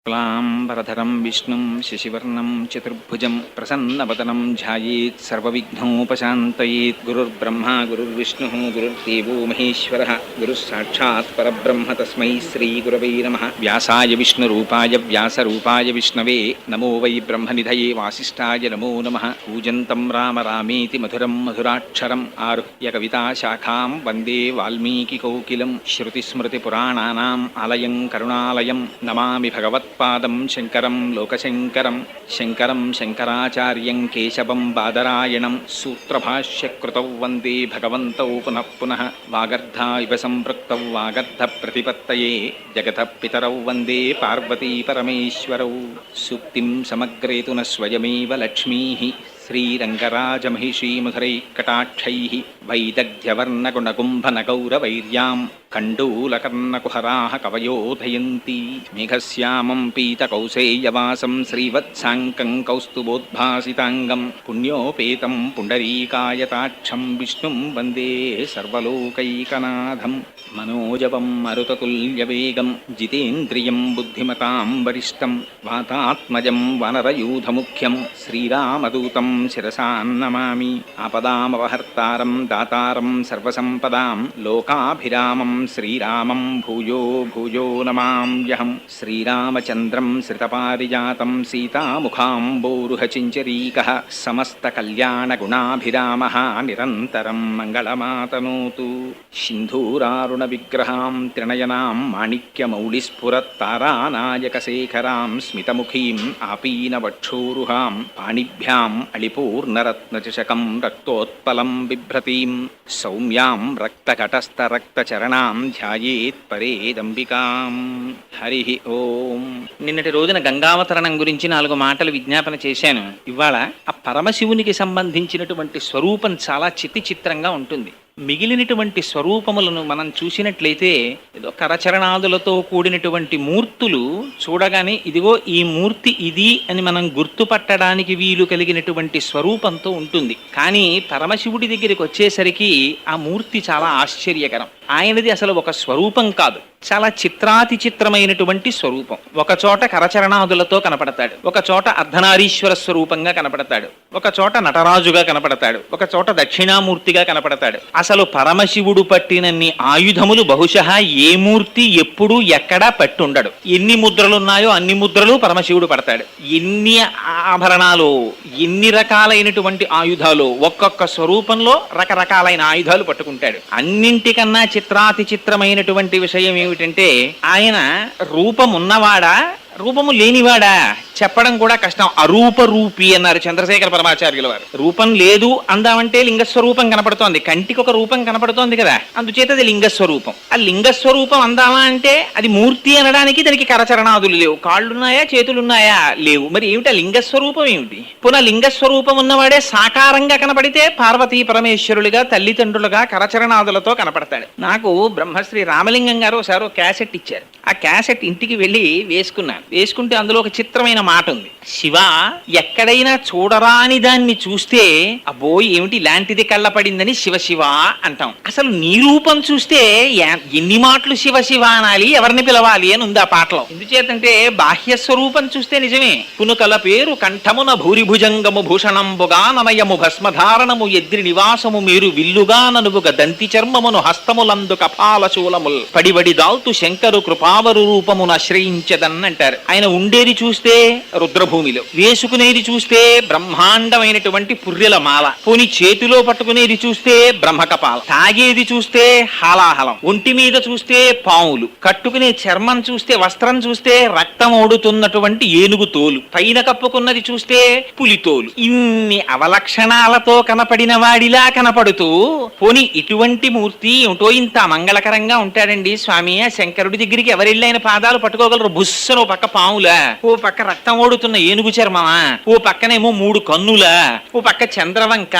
క్లాంబరధరం విష్ణుం శశివర్ణం చతుర్భుజం ప్రసన్నవదనం ధ్యాయేత్ సర్వవిఘ్నోపశాంతయేత్. గురుర్బ్రహ్మా గురుర్విష్ణు గురుర్దేవో మహేశ్వరః గురుస్సాక్షాత్ పరబ్రహ్మ తస్మై శ్రీగురవై నమః. వ్యాసాయ విష్ణురూపాయ వ్యాసరూపాయ విష్ణవే నమో వై బ్రహ్మనిధయే వాసిష్ఠాయ నమో నమః. కూజంతం రామ రామేతి మధురం మధురాక్షరం ఆరుహ్య కవితాశాఖాం వందే వాల్మీకికోకిలం. శృతిస్మృతిపురాణానాం ఆలయం కరుణాలయం నమామి భగవత్పాదం శంకరం లోకశంకరం. శంకరం శంకరాచార్యం కేశవం బాదరాయణం సూత్రభాష్యకృతౌ వందే భగవంతౌ పునః పునః. వాగర్ధా ఇవ సంపృక్తౌ వాగర్ధ ప్రతిపత్తయే జగతః పితరౌ వందే పార్వతీ పరమేశ్వరౌ. సూక్తిం సమగ్రేతు న స్వయమేవ లక్ష్మీః శ్రీరంగరాజమహిషీమధురైఃకటాక్షైః. వైదగ్ధ్యవర్ణగుణగుంభనగౌరవైర్యాం కండూలకర్ణకుహరాः కవయోధయంతి. మేఘశ్యామం పీతకౌసేయవాసం శ్రీవత్సాంకం కౌస్తుభోద్భాసితాంగం పుణ్యోపేతం పుండరీకాయతాక్షం విష్ణుం వందే సర్వలోకైకనాథం. మనోజవం మరుతతుల్యవేగం జితేంద్రియం బుద్ధిమతాం వరిష్టం వాతాత్మజం వనరయూధముఖ్యం శ్రీరామదూతం శిరసా నమామి. ఆపదామపహర్తారం దాతారం సర్వసంపదాం లోకాభిరామం శ్రీరామం భూయో భూయో నమామ్యహం. శ్రీరామచంద్రం శ్రితపారిజాతం సీతాముఖాంబోరుహచించరీకః సమస్తకల్యాణగుణాభిరామः నిరంతరం మంగళమాతనోతు. సింధూరారుణవిగ్రహాం త్రినయనాం మాణిక్యమౌళిస్ఫురత్తారానాయకశేఖరాం స్మితముఖీం ఆపీనవక్షోరుహాం పాణిభ్యాం అళిపూర్ణరత్నచషకం రక్తోత్పలం బిభ్రతీం సౌమ్యాం రక్తకటస్థరక్తచరణాం ధ్యాయేత్ పరేదంబికాం. హరి ఓం. నిన్నటి రోజున గంగావతరణం గురించి 4 మాటలు విజ్ఞాపన చేశాను. ఇవాళ ఆ పరమశివునికి సంబంధించినటువంటి స్వరూపం చాలా చిత్రంగా ఉంటుంది. మిగిలినటువంటి స్వరూపములను మనం చూసినట్లయితే ఏదో కరచరణాదులతో కూడినటువంటి మూర్తులు చూడగానే ఇదిగో ఈ మూర్తి ఇది అని మనం గుర్తుపట్టడానికి వీలు కలిగినటువంటి స్వరూపంతో ఉంటుంది. కానీ పరమశివుడి దగ్గరికి వచ్చేసరికి ఆ మూర్తి చాలా ఆశ్చర్యకరం. ఆయనది అసలు ఒక స్వరూపం కాదు, చాలా చిత్రమైనటువంటి స్వరూపం. ఒక చోట కరచరణాదులతో కనపడతాడు, ఒక చోట అర్ధనారీశ్వర స్వరూపంగా కనపడతాడు, ఒక చోట నటరాజుగా కనపడతాడు, ఒక చోట దక్షిణామూర్తిగా కనపడతాడు. అసలు పరమశివుడు పట్టినన్ని ఆయుధములు బహుశः ఏ మూర్తి ఎప్పుడు ఎక్కడా పట్టుండడు. ఎన్ని ముద్రలున్నాయో అన్ని ముద్రలు పరమశివుడు పడతాడు. ఎన్ని ఆభరణాలు, ఎన్ని రకాలైనటువంటి ఆయుధాలు, ఒక్కొక్క స్వరూపంలో రకరకాలైన ఆయుధాలు పట్టుకుంటాడు. అన్నింటికన్నా చిత్రమైనటువంటి విషయం ఏమిటంటే ఆయన రూపం ఉన్నవాడా రూపము లేనివాడా చెప్పడం కూడా కష్టం. అరూపరూపి అన్నారు చంద్రశేఖర పరమాచార్యుల వారు. రూపం లేదు అందామంటే లింగస్వరూపం కనపడుతోంది, కంటికి ఒక రూపం కనపడుతోంది కదా, అందుచేత అది లింగస్వరూపం. ఆ లింగస్వరూపం అందామా అంటే అది మూర్తి అనడానికి దానికి కరచరణాదులు లేవు. కాళ్ళున్నాయా చేతులున్నాయా లేవు. మరి ఏమిటా లింగస్వరూపం ఏమిటి? పునః లింగస్వరూపం ఉన్నవాడే సాకారంగా కనపడితే పార్వతీ పరమేశ్వరులుగా తల్లిదండ్రులుగా కరచరణాదులతో కనపడతాడు. నాకు బ్రహ్మశ్రీ రామలింగం గారు ఒకసారి క్యాసెట్ ఇచ్చారు. ఆ క్యాసెట్ ఇంటికి వెళ్ళి వేసుకుంటే అందులో ఒక చిత్రమైన మాట ఉంది. శివ ఎక్కడైనా చూడరాని దాన్ని చూస్తే అబ్బో ఏమిటి ఇలాంటిది కళ్ళపడిందని శివ శివ అంటాం. అసలు నీ రూపం చూస్తే ఎన్ని మాటలు శివ శివ అనాలి, ఎవరిని పిలవాలి అని ఉంది ఆ పాటలో. ఎందుచేతంటే బాహ్య స్వరూపం చూస్తే నిజమే. పునుకల పేరు కంఠమున భూరిభుజంగము భూషణంబుగా నమయము భస్మధారణము ఎద్రి నివాసము మీరు విల్లుగా ననువుగ దంతి చర్మమును హస్తములందు కపాల శూలముల్ పడిబడి దాల్తు శంకరు కృపావరు రూపమును ఆశ్రయించదన్ అంటారు. ఆయన ఉండేది చూస్తే రుద్రభూమిలో, వేసుకునేది చూస్తే బ్రహ్మాండమైనటువంటి పుర్రెల మాల, పోని చేతిలో పట్టుకునేది చూస్తే బ్రహ్మకపాల, తాగేది చూస్తే హాలాహలం, ఒంటి మీద చూస్తే పావులు, కట్టుకునే చర్మం చూస్తే వస్త్రం చూస్తే రక్తం ఓడుతున్నటువంటి ఏనుగు తోలు, పైన కప్పుకున్నది చూస్తే పులితోలు. ఇన్ని అవలక్షణాలతో కనపడిన వాడిలా కనపడుతూ పోని ఇటువంటి మూర్తి ఏమిటో ఇంత మంగళకరంగా ఉంటాడండి స్వామి. ఆ శంకరుడి దగ్గరికి ఎవరెళ్ళైన పాదాలు పట్టుకోగలరు. బుస్సను ఓ పక్క పాములా, ఓ పక్క రక్తం ఓడుతున్న ఏనుగు చర్మమా, ఓ పక్కనేమో 3 కన్నులా, ఓ పక్క చంద్రవంక,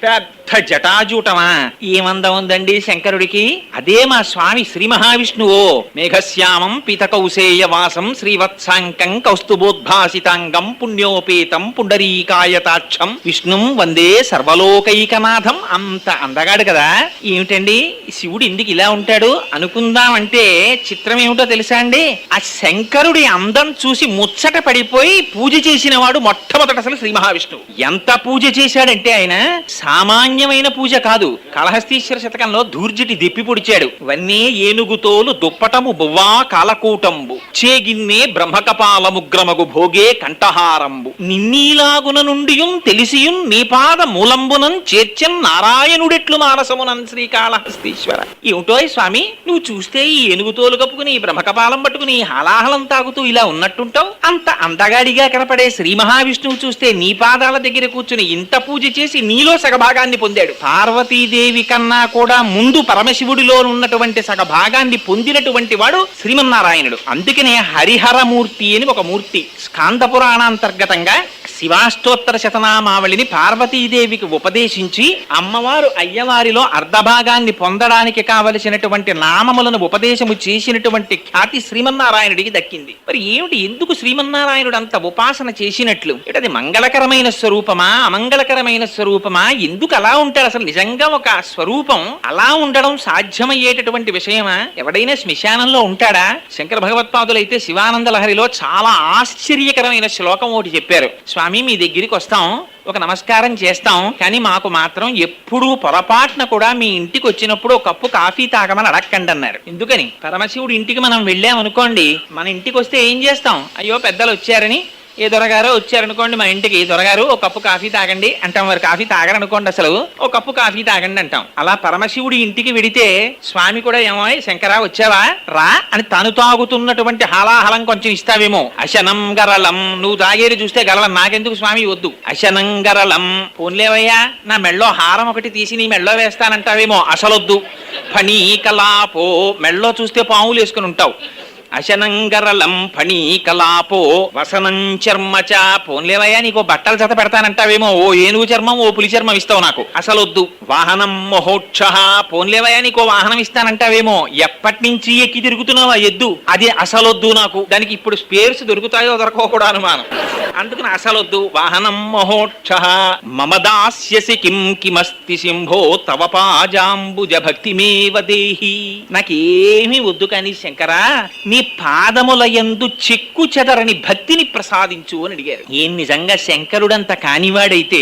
పెద్ద జటాజూటమా? ఏమందం ఉందండి శంకరుడికి. అదే మా స్వామి శ్రీ మహావిష్ణువో. మేఘశ్యామం పీతకౌసేయ వాసం శ్రీవత్సాంకం కౌస్తుభోద్భాసితాంగం పుణ్యోపేతం పుండరీకాయతాక్షం విష్ణుం వందే సర్వలోకైకనాథం. అంత అందగాడు కదా. ఏమిటండి శివుడు ఎందుకు ఇలా ఉంటాడు అనుకుందామంటే చిత్రం ఏమిటో తెలుసా అండి? ఆ శంకరుడి అందం చూసి ముచ్చట పడిపోయి పూజ చేసిన వాడు మొట్టమొదట అసలు శ్రీ మహావిష్ణువు. ఎంత పూజ చేశాడంటే ఆయన సామాన్యమైన పూజ కాదు. కాళహస్తీశ్వర శతకంలో ధూర్జటి దెప్పి పొడిచాడు. వన్నే ఏనుగుతోలు దుప్పటము బువ్వా కాలకూటంబు చేగిన్నే బ్రహ్మకపాలముగ్రమగు భోగే కంఠహారంబు నిన్నీలాగున నుండియుం తెలిసియుం నీపాద మూలంబునం చేర్చన్ నారాయణుడెట్లు మానసమునన్ శ్రీకాళహస్తీశ్వర. ఏమిటో స్వామి నువ్వు చూస్తే ఈ ఏనుగుతోలు కప్పుకుని బ్రహ్మకపాలం పట్టుకుని హాలాహలం తాగుతూ ఇలా ఉన్నట్టుంటావు. అంత అందగాడిగా కనపడే శ్రీ మహావిష్ణువు చూస్తే నీ పాదాల దగ్గర కూర్చుని ఇంత పూజ చేసి నీలో సగభాగాన్ని పొందాడు. పార్వతీదేవి కన్నా కూడా ముందు పరమశివుడిలో ఉన్నటువంటి సగభాగాన్ని పొందినటువంటి వాడు శ్రీమన్నారాయణుడు. అందుకనే హరిహరమూర్తి అని ఒక మూర్తి స్కాంద పురాణాంతర్గతంగా శివాష్టోత్తర శతనామావళిని పార్వతీదేవికి ఉపదేశించి అమ్మవారు అయ్యవారిలో అర్ధభాగాన్ని పొందడానికి కావలసినటువంటి నామములను ఉపదేశము చేసినటువంటి ఖ్యాతి శ్రీమన్నారాయణుడికి దక్కింది. మరి ఏమిటి, ఎందుకు శ్రీమన్నారాయణుడు అంత ఉపాసన చేసినట్లు? అది మంగళకరమైన స్వరూపమా అమంగళకరమైన స్వరూపమా? ఎందుకు అలా ఉంటాడు? అసలు నిజంగా ఒక స్వరూపం అలా ఉండడం సాధ్యమయ్యేటటువంటి విషయమా? ఎవడైనా శ్మశానంలో ఉంటాడా? శంకర భగవత్పాదులైతే శివానంద లహరిలో చాలా ఆశ్చర్యకరమైన శ్లోకం ఒకటి చెప్పారు. స్వామి మీ దగ్గరికి వస్తాం, ఒక నమస్కారం చేస్తాం, కానీ మాకు మాత్రం ఎప్పుడూ పొరపాటున కూడా మీ ఇంటికి వచ్చినప్పుడు ఒక కప్పు కాఫీ తాగమని అడక్కండి అన్నారు. ఎందుకని? పరమశివుడు ఇంటికి మనం వెళ్ళామనుకోండి, మన ఇంటికి వస్తే ఏం చేస్తాం? అయ్యో పెద్దలు వచ్చారని, ఏ దొరగారో వచ్చారనుకోండి మన ఇంటికి, దొరగారు ఒక కప్పు కాఫీ తాగండి అంటాం. వారు కాఫీ తాగరనుకోండి, అసలు ఒక కప్పు కాఫీ తాగండి అంటాం. అలా పరమశివుడి ఇంటికి వెడితే స్వామి కూడా ఏమో శంకరా వచ్చావా రా అని తను తాగుతున్నటువంటి హాలాహలం కొంచెం ఇస్తావేమో. అశనం గరళం, నువ్వు తాగేది చూస్తే గరళం, నాకెందుకు స్వామి వద్దు. అశనం గరళం, పోన్లేవయ్యా నా మెళ్ళో హారం ఒకటి తీసి నీ మెళ్ళో వేస్తానంటావేమో, అసలొద్దు. ఫణీకలాపో, మెళ్ళో చూస్తే పాములు వేసుకుని ఉంటావు. అశనంగరలం ఫణీకలాపో వసనం చర్మచ, పోన్లేవయ్యా నీకు బట్టల జత పెడతానంటావేమో, ఓ ఏనుగు చర్మం ఓ పులి చర్మం ఇస్తావు నాకు, అసలొద్దు. వాహనం మహోక్ష, పోన్లేవయ్యా నీకో వాహనం ఇస్తానంటావేమో, ఎప్పటి నుంచి ఎక్కి తిరుగుతున్నావా ఎద్దు, అది అసలొద్దు నాకు. దానికి ఇప్పుడు స్పేర్స్ దొరుకుతాయో దొరకో కూడా అనుమానం, అందుకని అసలొద్దు. వాహనం మహోక్ష మమ దాస్యసి కిం కిమస్తి సింహో తవ పాజాంబుజ భక్తిమేవ దేహి, నాకేమీ వద్దు కానీ శంకరా నీ పాదముల యందు చెక్కు చెదరని భక్తిని ప్రసాదించు అని అడిగారు. ఏం నిజంగా శంకరుడంత కానివాడైతే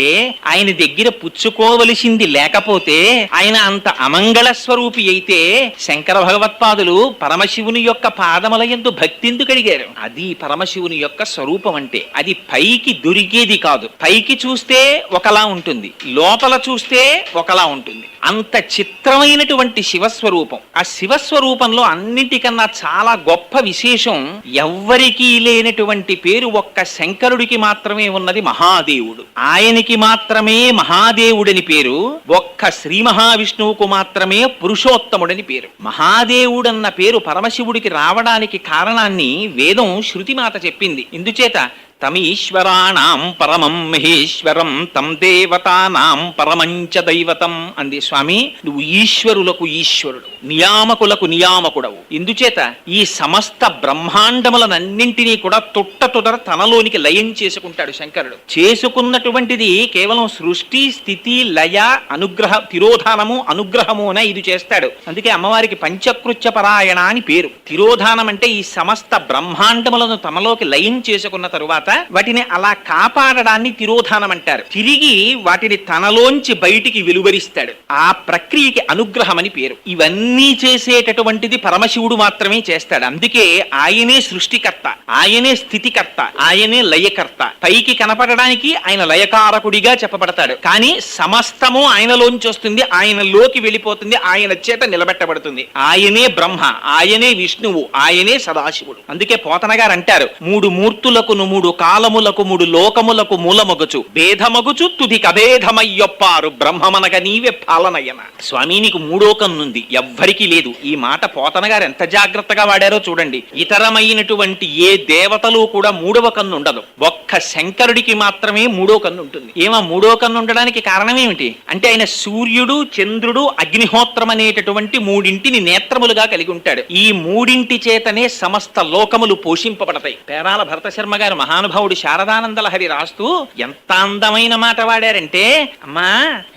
ఆయన దగ్గర పుచ్చుకోవలసింది లేకపోతే, ఆయన అంత అమంగళ స్వరూపి అయితే శంకర భగవత్పాదులు పరమశివుని యొక్క పాదముల యందు భక్తి ఎందుకు అడిగారు? అది పరమశివుని యొక్క స్వరూపం అంటే. అది పైకి దొరికేది కాదు. పైకి చూస్తే ఒకలా ఉంటుంది, లోపల చూస్తే ఒకలా ఉంటుంది. అంత చిత్రమైనటువంటి శివస్వరూపం. ఆ శివస్వరూపంలో అన్నిటికన్నా చాలా గొప్ప విశేషం, ఎవ్వరికీ లేనటువంటి పేరు ఒక్క శంకరుడికి మాత్రమే ఉన్నది, మహాదేవుడు. ఆయనకి మాత్రమే మహాదేవుడని పేరు, ఒక్క శ్రీ మహావిష్ణువుకు మాత్రమే పురుషోత్తముడని పేరు. మహాదేవుడన్న పేరు పరమశివుడికి రావడానికి కారణాన్ని వేదం శృతిమాత చెప్పింది. ఇందుచేత తమీశ్వరాణం పరమం మహేశ్వరం తం దేవతానాం పరమంచ దైవతం అంది. స్వామి నువ్వు ఈశ్వరులకు ఈశ్వరుడు, నియామకులకు నియామకుడవు. ఇందుచేత ఈ సమస్త బ్రహ్మాండములనన్నింటినీ కూడా తొట్టతొదర తనలోనికి లయం చేసుకుంటాడు శంకరుడు. చేసుకున్నటువంటిది కేవలం సృష్టి స్థితి లయ అనుగ్రహ తిరోధానము అనుగ్రహము అనే ఇది చేస్తాడు. అందుకే అమ్మవారికి పంచకృత్య పరాయణ అని పేరు. తిరోధానం అంటే ఈ సమస్త బ్రహ్మాండములను తనలోకి లయం చేసుకున్న తరువాత వాటిని అలా కాపాడడాన్ని తిరోధానం అంటారు. తిరిగి వాటిని తనలోంచి బయటికి వెలువరిస్తాడు. ఆ ప్రక్రియకి అనుగ్రహం అని పేరు. ఇవన్నీ చేసేటటువంటిది పరమశివుడు మాత్రమే చేస్తాడు. అందుకే ఆయనే సృష్టికర్త, ఆయనే స్థితికర్త, ఆయనే లయకర్త. పైకి కనపడడానికి ఆయన లయకారకుడిగా చెప్పబడతాడు, కానీ సమస్తము ఆయనలోంచి వస్తుంది, ఆయనలోకి వెళ్ళిపోతుంది, ఆయన చేత నిలబెట్టబడుతుంది. ఆయనే బ్రహ్మ, ఆయనే విష్ణువు, ఆయనే సదాశివుడు. అందుకే పోతన గారు అంటారు, మూడు మూర్తులకు మూడు కాలములకు మూడు లోకములకు మూలమొగచు భేదమగుచు తుది కభేదమయ్యొప్పారు బ్రహ్మమనగ నీవే పాలనయ్యన. స్వామి నీకు మూడో కన్నుంది, ఎవ్వరికీ లేదు. ఈ మాట పోతన గారు ఎంత జాగ్రత్తగా వాడారో చూడండి. ఇతరమైనటువంటి ఏ దేవతలు కూడా మూడవ కన్ను ఉండదు, ఒక్క శంకరుడికి మాత్రమే మూడో కన్ను ఉంటుంది. ఏమా మూడో కన్ను ఉండడానికి కారణం ఏమిటి అంటే ఆయన సూర్యుడు, చంద్రుడు, అగ్నిహోత్రం అనేటటువంటి మూడింటిని నేత్రములుగా కలిగి ఉంటాడు. ఈ మూడింటి చేతనే సమస్త లోకములు పోషింపబడతాయి. పేరాల భరత శర్మ గారు మహానుభావుడు శారదానంద లహరి రాస్తూ ఎంత అందమైన మాట వాడారంటే, అమ్మా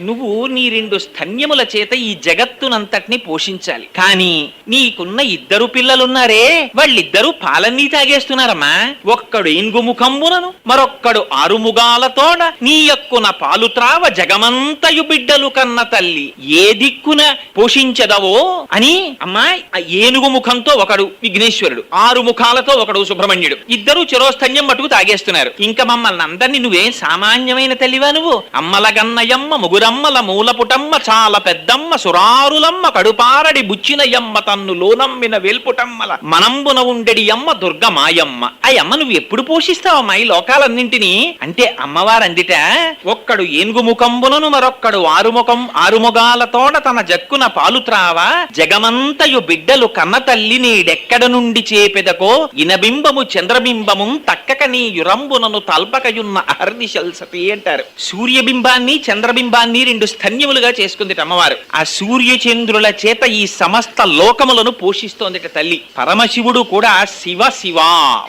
నువ్వు నీ రెండు స్తన్యముల చేత ఈ జగత్తునంతటిని పోషించాలి, కానీ నీకున్న ఇద్దరు పిల్లలున్నారే వాళ్ళిద్దరూ పాలన్నీ తాగేస్తున్నారమ్మా. ఒక్కడు ఇంగుముఖంబునను మరొక్కడు ఆరుముగాలతోడ నీ యొక్కున పాలు త్రావ జగమంతయు బిడ్డలు కన్న తల్లి ఏ దిక్కున పోషించదవో అని. అమ్మా ఏనుగు ముఖంతో ఒకడు విఘ్నేశ్వరుడు, ఆరు ముఖాలతో ఒకడు సుబ్రహ్మణ్యుడు, ఇద్దరు చిరోస్తన్యం మటుకు తాగేస్తున్నారు. ఇంకా మమ్మల్ని అందరినీ నువ్వేం సామాన్యమైన తల్లివా నువ్వు? అమ్మల గన్నయమ్మ ముగురమ్మల మూలపుటమ్మ చాలా పెద్దమ్మ సురారులమ్మ కడుపారడి బుచ్చినయమ్మ తన్ను లోనమ్మిన వేల్పుటమ్మల మనంబున ఉండెడి అమ్మ దుర్గ మాయమ్మ. ఆ అమ్మ నువ్వు ఎప్పుడు పోషిస్తావమ్మా ఈ లోకాలన్నింటినీ అంటే అమ్మవారందిట ఒక్కడు ఏనుగు ముఖంబునను మరొక్కడు ఆరుముగాలతోడ తన జక్కున పాలు త్రావ జగమంతయు బిడ్డలు కన్న తల్లి నీడెక్కడ నుండి చేపెదకో ఇనబింబము చంద్రబింబము తక్కక నీ యురంబునను తల్పకయున్న అహర్నిశల్సతి అంటారు. సూర్యబింబాన్ని చంద్రబింబాన్ని రెండు స్తన్యములుగా చేసుకుంది అమ్మవారు. ఆ సూర్య చంద్రుల చేత ఈ సమస్త లోకములను పోషిస్తోంది తల్లి. పరమశివుడు కూడా శివ శివ,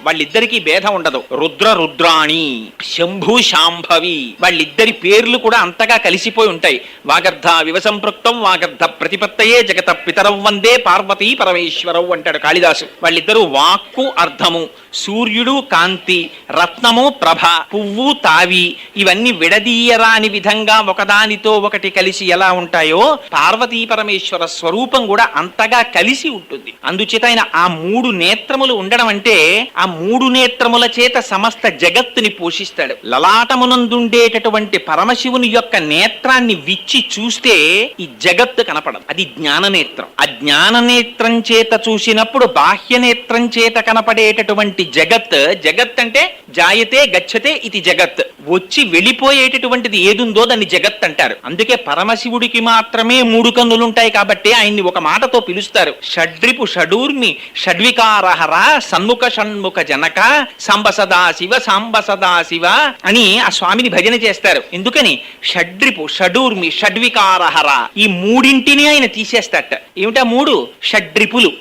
వాళ్ళిద్దరికీ భేదం ఉండదు. రుద్ర రుద్రాణి, శంభు శాంభవి, వాళ్ళిద్దరి పేర్లు కూడా అంతగా కలిసిపోయి ఉంటాయి. వాగర్ధ వివసంపృక్తం వాగర్ధ ప్రతిపత్తయే జగత పితరవ్ వందే పార్వతీ పరమేశ్వరవు అంటాడు కాళిదాసు. వాళ్ళిద్దరూ వాక్కు అర్థము, సూర్యుడు కాంతి, రత్నము ప్రభ, పువ్వు తావి, ఇవన్నీ విడదీయరాని విధంగా ఒకదానితో ఒకటి కలిసి ఎలా ఉంటాయో పార్వతీ పరమేశ్వర స్వరూపం కూడా అంతగా కలిసి ఉంటుంది. అందుచేత ఆయన ఆ మూడు నేత్రములు ఉండడం అంటే ఆ మూడు నేత్రముల చేత సమస్త జగత్తుని పోషిస్తాడు. లలాటమునందుండేటటువంటి పరమశివుని యొక్క నేత్రాన్ని విచ్చి చూస్తే ఈ జగత్తు కనపడదు, అది జ్ఞాననేత్రం. ఆ జ్ఞాననేత్రం చేత చూసినప్పుడు బాహ్య నేత్రం చేత కనపడేటటువంటి జగత్, జగత్ అంటే జాయతే గచ్చతే ఇది జగత్, వచ్చి వెళ్ళిపోయేటటువంటిది ఏదుందో దాన్ని జగత్ అంటారు. అందుకే పరమశివుడికి మాత్రమే మూడు కన్నులుంటాయి కాబట్టి ఆయన్ని ఒక మాటతో పిలుస్తారు. షడ్రిపు షడూర్మి షడ్వికారహర సన్ముఖ షణ్ముఖ జనక సాంబ సదాశివ సాంబ సదాశివ అని ఆ స్వామిని భజన చేస్తారు. ఎందుకని? షడ్రిపు షడూర్మి షడ్వికారహర, ఈ మూడింటిని ఆయన తీసేస్తాట. ఏమిటా మూడు? షడ్రిపులు,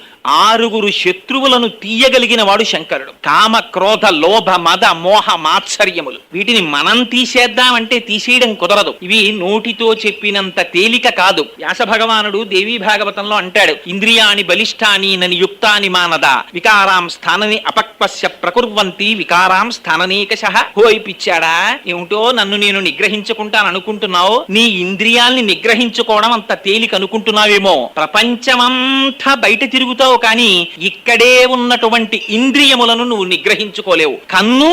ఆరుగురు శత్రువులను తీయగలిగిన వాడు శంకరుడు. కామ క్రోధ లోభ మద మోహ మాత్సర్యములు, వీటిని మనం తీసేద్దామంటే తీసేయడం కుదరదు. ఇవి నోటితో చెప్పినంత తేలిక కాదు. వ్యాస భగవానుడు దేవీ భాగవతంలో అంటాడు, ఇంద్రియాని బలిష్టాని నని యుక్తాని మానద వికారాం స్థానని అపక్వస్య ప్రకుర్వంతి వికారాం స్థాననేకశః. హోయ్ పిచ్చాడా, ఏమిటో నన్ను నేను నిగ్రహించుకుంటాను అనుకుంటున్నావు, నీ ఇంద్రియాల్ని నిగ్రహించుకోవడం అంత తేలిక అనుకుంటున్నావేమో. ప్రపంచమంతా బయట తిరుగుతావు కానీ ఇక్కడే ఉన్నటువంటి ఇంద్రియములను నువ్వు నిగ్రహించుకోలేవు. కన్ను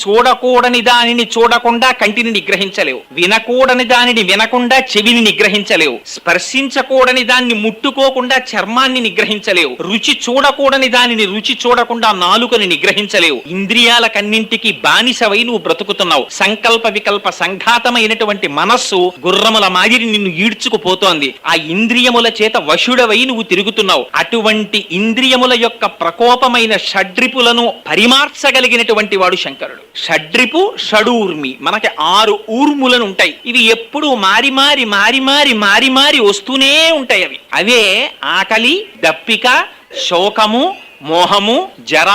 చూడకూడని దానిని చూడకుండా కంటిని నిగ్రహించలేవు, వినకూడని దానిని వినకుండా చెవిని నిగ్రహించలేవు, స్పర్శించకూడని దాన్ని ముట్టుకోకుండా చర్మాన్ని నిగ్రహించలేవు, రుచి చూడకూడని దానిని రుచి చూడకుండా నాలుకని నిగ్రహించలేవు. ఇంద్రియాలకన్నింటికి బానిసవై నువ్వు బ్రతుకుతున్నావు. సంకల్ప వికల్ప సంఘాతమైనటువంటి మనస్సు గుర్రముల మాదిరి నిన్ను ఈడ్చుకుపోతోంది. ఆ ఇంద్రియముల చేత వశుడవై నువ్వు తిరుగుతున్నావు. అటువంటి ఇంద్రియముల యొక్క ప్రకోపమైన షడ్రిపులను పరిమార్చగలిగినటువంటి వాడు శంకరుడు. షడ్రిపు షడూర్మి, మనకి 6 ఊర్ములను ఉంటాయి. ఇవి ఎప్పుడు మారి మారి మారి మారి మారి మారి వస్తూనే ఉంటాయి. అవే ఆకలి, దప్పిక, శోకము, మోహము, జర,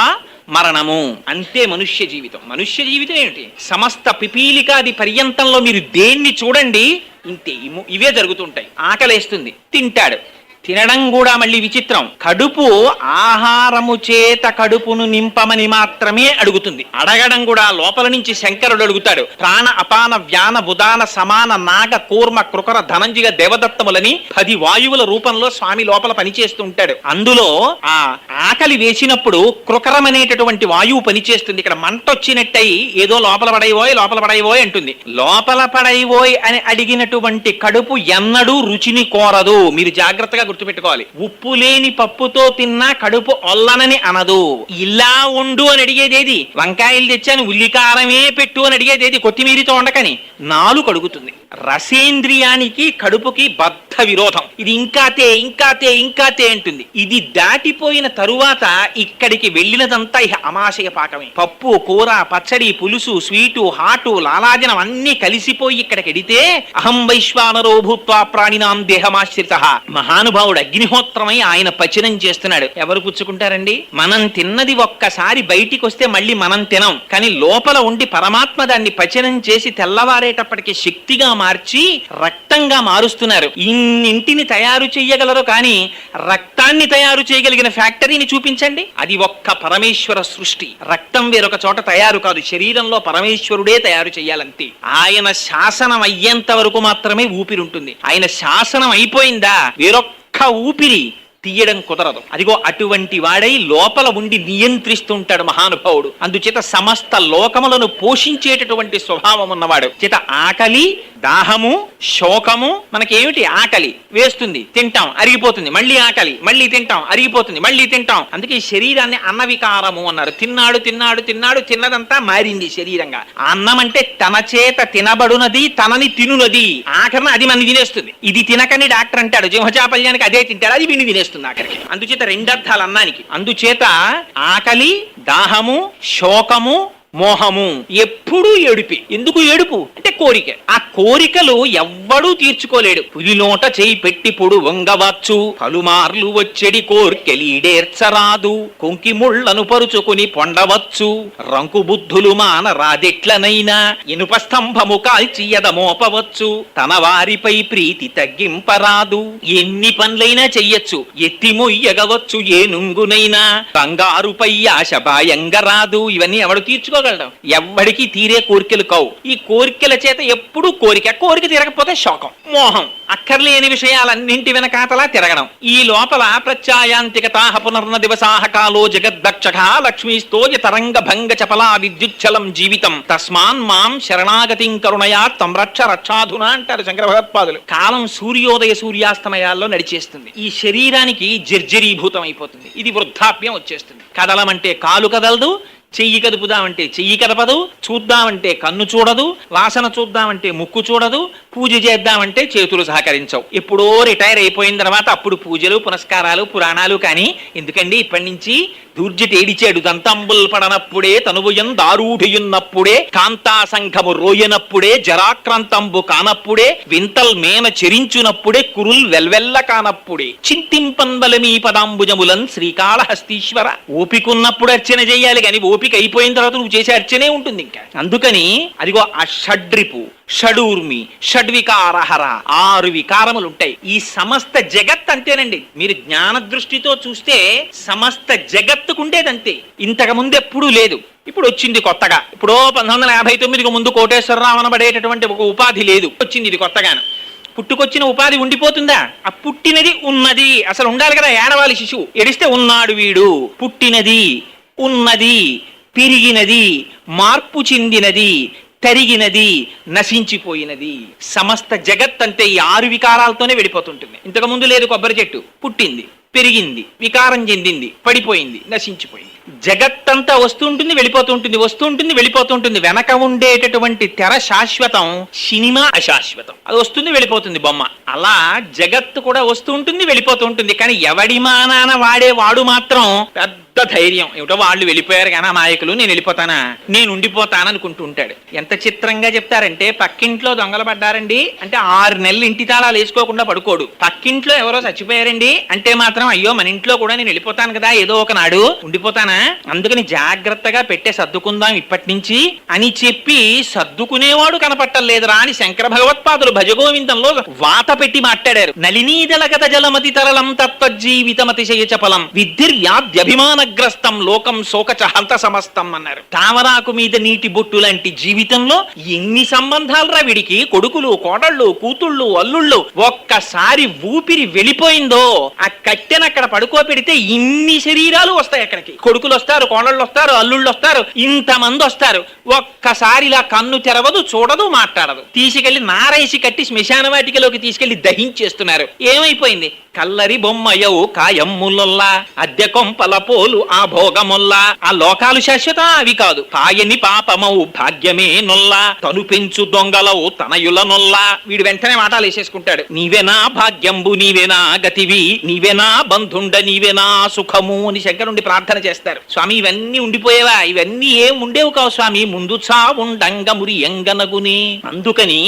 మరణము. అంతే మనుష్య జీవితం. మనుష్య జీవితం ఏమిటి? సమస్త పిపీలికాది పర్యంతంలో మీరు దేన్ని చూడండి ఇంతే, ఇవే జరుగుతుంటాయి. ఆకలేస్తుంది, తింటాడు. తినడం కూడా మళ్ళీ విచిత్రం. కడుపు ఆహారము చేత కడుపును నింపమని మాత్రమే అడుగుతుంది. అడగడం కూడా లోపల నుంచి శంకరుడు అడుగుతాడు. ప్రాణ అపాన వ్యాన బుధాన సమాన నాగ కూర్మ కృకర ధనంజిగ దేవదత్తములని 10 వాయువుల రూపంలో స్వామి లోపల పనిచేస్తూ ఉంటాడు. అందులో ఆ ఆకలి వేసినప్పుడు కృకరం అనేటటువంటి వాయువు పనిచేస్తుంది. ఇక్కడ మంట వచ్చినట్టయి ఏదో లోపల పడైపోయి అంటుంది. లోపల పడైపోయి అని అడిగినటువంటి కడుపు ఎన్నడూ రుచిని కోరదు. మీరు జాగ్రత్తగా గుర్తుపెట్టుకోవాలి. ఉప్పు లేని పప్పుతో తిన్నా కడుపు ఒల్లనని అనదు. ఇలా ఉండు అని అడిగేదేది? వంకాయలు తెచ్చాను ఉల్లికారమే పెట్టు అని అడిగేదేది? కొత్తిమీరితో ఉండకని. నాలుగు అడుగుతుంది. రసేంద్రియానికి కడుపుకి బద్ధ విరోధం. ఇది ఇంకాతే ఇంకాతే ఇంకాతే అంటుంది. ఇది దాటిపోయిన తరువాత ఇక్కడికి వెళ్ళినదంతా ఇక అమాశయ పాకమే. పప్పు, కూర, పచ్చడి, పులుసు, స్వీటు, హాటు, లాలాజనం అన్ని కలిసిపోయి ఇక్కడికి ఎడితే అహం వైశ్వానరో భూత్వా ప్రాణినాం దేహమాశ్రిత. మహానుభావుడు అగ్నిహోత్రమై ఆయన పచనం చేస్తున్నాడు. ఎవరు పుచ్చుకుంటారండి? మనం తిన్నది ఒక్కసారి బయటికి వస్తే మళ్ళీ మనం తినం, కానీ లోపల ఉండి పరమాత్మ దాన్ని పచనం చేసి తెల్లవారేటప్పటికి శక్తిగా మార్చి రక్తంగా మారుస్తున్నారు. ఇన్నింటిని తయారు చేయగలరు, కానీ రక్తాన్ని తయారు చేయగలిగిన ఫ్యాక్టరీని చూపించండి. అది ఒక్క పరమేశ్వర సృష్టి. రక్తం వేరొక చోట తయారు కాదు, శరీరంలో పరమేశ్వరుడే తయారు చేయాలంతే. ఆయన శాసనం అయ్యేంత వరకు మాత్రమే ఊపిరి ఉంటుంది. ఆయన శాసనం అయిపోయిందా వేరొక్క ఊపిరి తీయడం కుదరదు. అదిగో అటువంటి వాడై లోపల ఉండి నియంత్రిస్తుంటాడు మహానుభావుడు. అందుచేత సమస్త లోకములను పోషించేటటువంటి స్వభావం ఉన్నవాడు. చేత ఆకలి, దాహము, శోకము మనకేమిటి? ఆకలి వేస్తుంది, తింటాం, అరిగిపోతుంది, మళ్ళీ ఆకలి, మళ్ళీ తింటాం, అరిగిపోతుంది, మళ్ళీ తింటాం. అందుకే ఈ శరీరాన్ని అన్నవికారము అన్నారు. తిన్నాడు తిన్నాడు తిన్నాడు, తిన్నదంతా మారింది శరీరంగా. అన్నం అంటే తన చేత తినబడునది, తనని తినునది. ఆఖరణ అది మన తినేస్తుంది. ఇది తినకని డాక్టర్ అంటాడు, జిహ్వచాపల్యానికి అదే తింటాడు, అది విని తినేస్తుంది ఆఖరికి. అందుచేత రెండర్థాలు అన్నానికి. అందుచేత ఆకలి, దాహము, శోకము, మోహము ఎప్పుడూ ఏడుపి. ఎందుకు ఏడుపు అంటే కోరిక. ఆ కోరికలు ఎవ్వడూ తీర్చుకోలేడు. పులినోట చేయి పెట్టి పొడు వంగవచ్చు, పలుమార్లు వచ్చెడి కోర్కెలీడేర్చరాదు, కొంకి ముళ్లను పరుచుకుని పొండవచ్చు, రంకు బుద్ధులు మాన రాదెట్లనైనా, ఇనుప స్తంభము కాల్చి ఎదమోపవచ్చు, తన వారిపై ప్రీతి తగ్గింపరాదు. ఎన్ని పనులైనా చెయ్యొచ్చు, ఎత్తి మొయ్యగవచ్చు ఏనుంగునైనా, బంగారుపై ఆశ బాయంగరాదు. ఇవన్నీ ఎవడు తీర్చుకో ఎవ్వడికి తీరే కోరికలు కావు. ఈ కోరికల చేత ఎప్పుడు కోరిక తీరకపోతే శోకం, మోహం, అక్కర్లేని విషయాలన్నింటి వెనకాతలా తిరగడం. ఈ లోపల ప్రత్యాయాంతికతాహ పునర్న దివసాహ కాలో జగద్దక్షః లక్ష్మీస్తోయ తరంగ భంగ చపలా విద్యుచ్చలం జీవితం తస్మాన్ మాం శరణాగతిం కరుణయా తం రక్ష రక్షాధునా అంటారు శంకర భగవత్పాదులు. కాలం సూర్యోదయ సూర్యాస్తమయాల్లో నడిచేస్తుంది. ఈ శరీరానికి జర్జరీభూతం అయిపోతుంది. ఇది వృద్ధాప్యం వచ్చేస్తుంది. కదలమంటే కాలు కదలదు, చెయ్యి కదుపుదామంటే చెయ్యి కదపదు, చూద్దామంటే కన్ను చూడదు, వాసన చూద్దామంటే ముక్కు చూడదు, పూజ చేద్దామంటే చేతులు సహకరించవు. ఎప్పుడో రిటైర్ అయిపోయిన తర్వాత అప్పుడు పూజలు, పునస్కారాలు, పురాణాలు. కానీ ఎందుకండి ఇప్పటి నుంచి దూర్జటేడిచాడు. దంతంబుల్ పడనప్పుడే, తనువుయం దారూఢియున్నప్పుడే, కాంతా సంఘము రోయనప్పుడే, జరాక్రాంతంబు కానప్పుడే, వింతల్ మేన చెరించునప్పుడే, కురుల్ వెల్వెల్ల కానప్పుడే, చింతింపంబలమీ పదాంబుజములన్ శ్రీకాళహస్తీశ్వర. ఓపికన్నప్పుడు అర్చన చేయాలి, కానీ ఓపిక అయిపోయిన తర్వాత నువ్వు చేసే అర్చనే ఉంటుంది ఇంకా. అందుకని అదిగో ఆ షడ్రిపు, షడూర్మి, షడ్వికారహర, 6 వికారములు ఉంటాయి. ఈ సమస్త జగత్ అంతేనండి. మీరు జ్ఞాన దృష్టితో చూస్తే సమస్త జగత్తుకుండేదంతే. ఇంతకు ముందు ఎప్పుడూ లేదు, ఇప్పుడు వచ్చింది కొత్తగా. ఇప్పుడు 1959కు ముందు కోటేశ్వరరావు అనబడేటటువంటి ఒక ఉపాధి లేదు, వచ్చింది ఇది కొత్తగాను. పుట్టుకొచ్చిన ఉపాధి ఉండిపోతుందా? ఆ పుట్టినది ఉన్నది అసలు ఉండాలి కదా. ఏడవాలి శిశువు, ఎడిస్తే ఉన్నాడు వీడు. పుట్టినది, ఉన్నది, పెరిగినది, మార్పు చెందినది, తరిగినది, నశించిపోయినది. సమస్త జగత్ అంతే ఈ 6 వికారాలతోనే వెళ్ళిపోతుంటుంది. ఇంతకు ముందు లేదు. కొబ్బరి చెట్టు పుట్టింది, పెరిగింది, వికారం చెందింది, పడిపోయింది, నశించిపోయింది. జగత్తంతా వస్తుంటుంది, వెళ్ళిపోతుంటుంది, వస్తుంటుంది, వెళ్ళిపోతుంటుంది. వెనక ఉండేటటువంటి తెర శాశ్వతం, సినిమా అశాశ్వతం. అది వస్తుంది, వెళ్ళిపోతుంది బొమ్మ. అలా జగత్తు కూడా వస్తూ ఉంటుంది, వెళ్ళిపోతూ ఉంటుంది. కానీ ఎవడి మానాన వాడు మాత్రం పెద్ద ధైర్యం. ఏమిటో వాళ్ళు వెళ్ళిపోయారు కానీ నాయకులు, నేను వెళ్ళిపోతానా, నేను ఉండిపోతాను అనుకుంటూ ఉంటాడు. ఎంత చిత్రంగా చెప్తారంటే, పక్కింట్లో దొంగలు పడ్డారండి అంటే 6 నెలలు ఇంటి తాళాలు వేసుకోకుండా పడుకోడు. పక్కింట్లో ఎవరో చచ్చిపోయారండి అంటే మాత్రం అయ్యో మన ఇంట్లో కూడా నేను వెళ్ళిపోతాను కదా ఏదో ఒక నాడు, ఉండిపోతానా, అందుకని జాగ్రత్తగా పెట్టే సర్దుకుందాం ఇప్పటి నుంచి అని చెప్పి సర్దుకునేవాడు కనపట్టలేదురా అని శంకర భగవత్పాదులు భజగోవిందంలో వాత పెట్టి మాట్లాడారు. నలినీదలగత జలమతి తరళం తత్వజీవితమతిశయ చపలం విద్ధిర్యాద్యభిమానగ్రస్తం లోకం శోకచ హంత సమస్తం అన్నారు. తామరాకు మీద నీటి బొట్టు లాంటి జీవితంలో ఎన్ని సంబంధాలు రా వీడికి, కొడుకులు, కోడళ్ళు, కూతుళ్ళు, అల్లుళ్ళు. ఒక్కసారి ఊపిరి వెళ్ళిపోయిందో ఆ కట్టెనక్కడ పడుకోబెడితే ఇన్ని శరీరాలు వస్తాయి అక్కడికి. కొడుకు కొడుకులు వస్తారు, కోడళ్ళు వస్తారు, అల్లుళ్ళు వస్తారు, ఇంతమంది వస్తారు. ఒక్కసారి ఇలా కన్ను తెరవదు, చూడదు, మాట్లాడదు. తీసుకెళ్లి నారేసి కట్టి శ్మశాన వాటికలోకి తీసుకెళ్లి దహించేస్తున్నారు. ఏమైపోయింది? కల్లరి బొమ్మయవు కాయమ్ములొల్లా, అద్దె కొంపల పోలు ఆ భోగముల్లా. ఆ లోకాలు శాశ్వతం, అవి కాదు. పాయని పాపమవు భాగ్యమే నొల్లా, తను పెంచు దొంగలవు తనయుల నొల్లా. వీడు వెంటనే మాటలు వేసేసుకుంటాడు. నీవేనా భాగ్యంబు, నీవేనా గతివి, నీవేనా బంధుండ, నీవేనా సుఖము అని శంకరుండి ప్రార్థన చేస్తారు. స్వామి ఇవన్నీ ఉండిపోయేవా? ఇవన్నీ ఏం ఉండేవు కావు స్వామి, ముందు చావుండంగ మురి ఎంగనగుని. అందుకని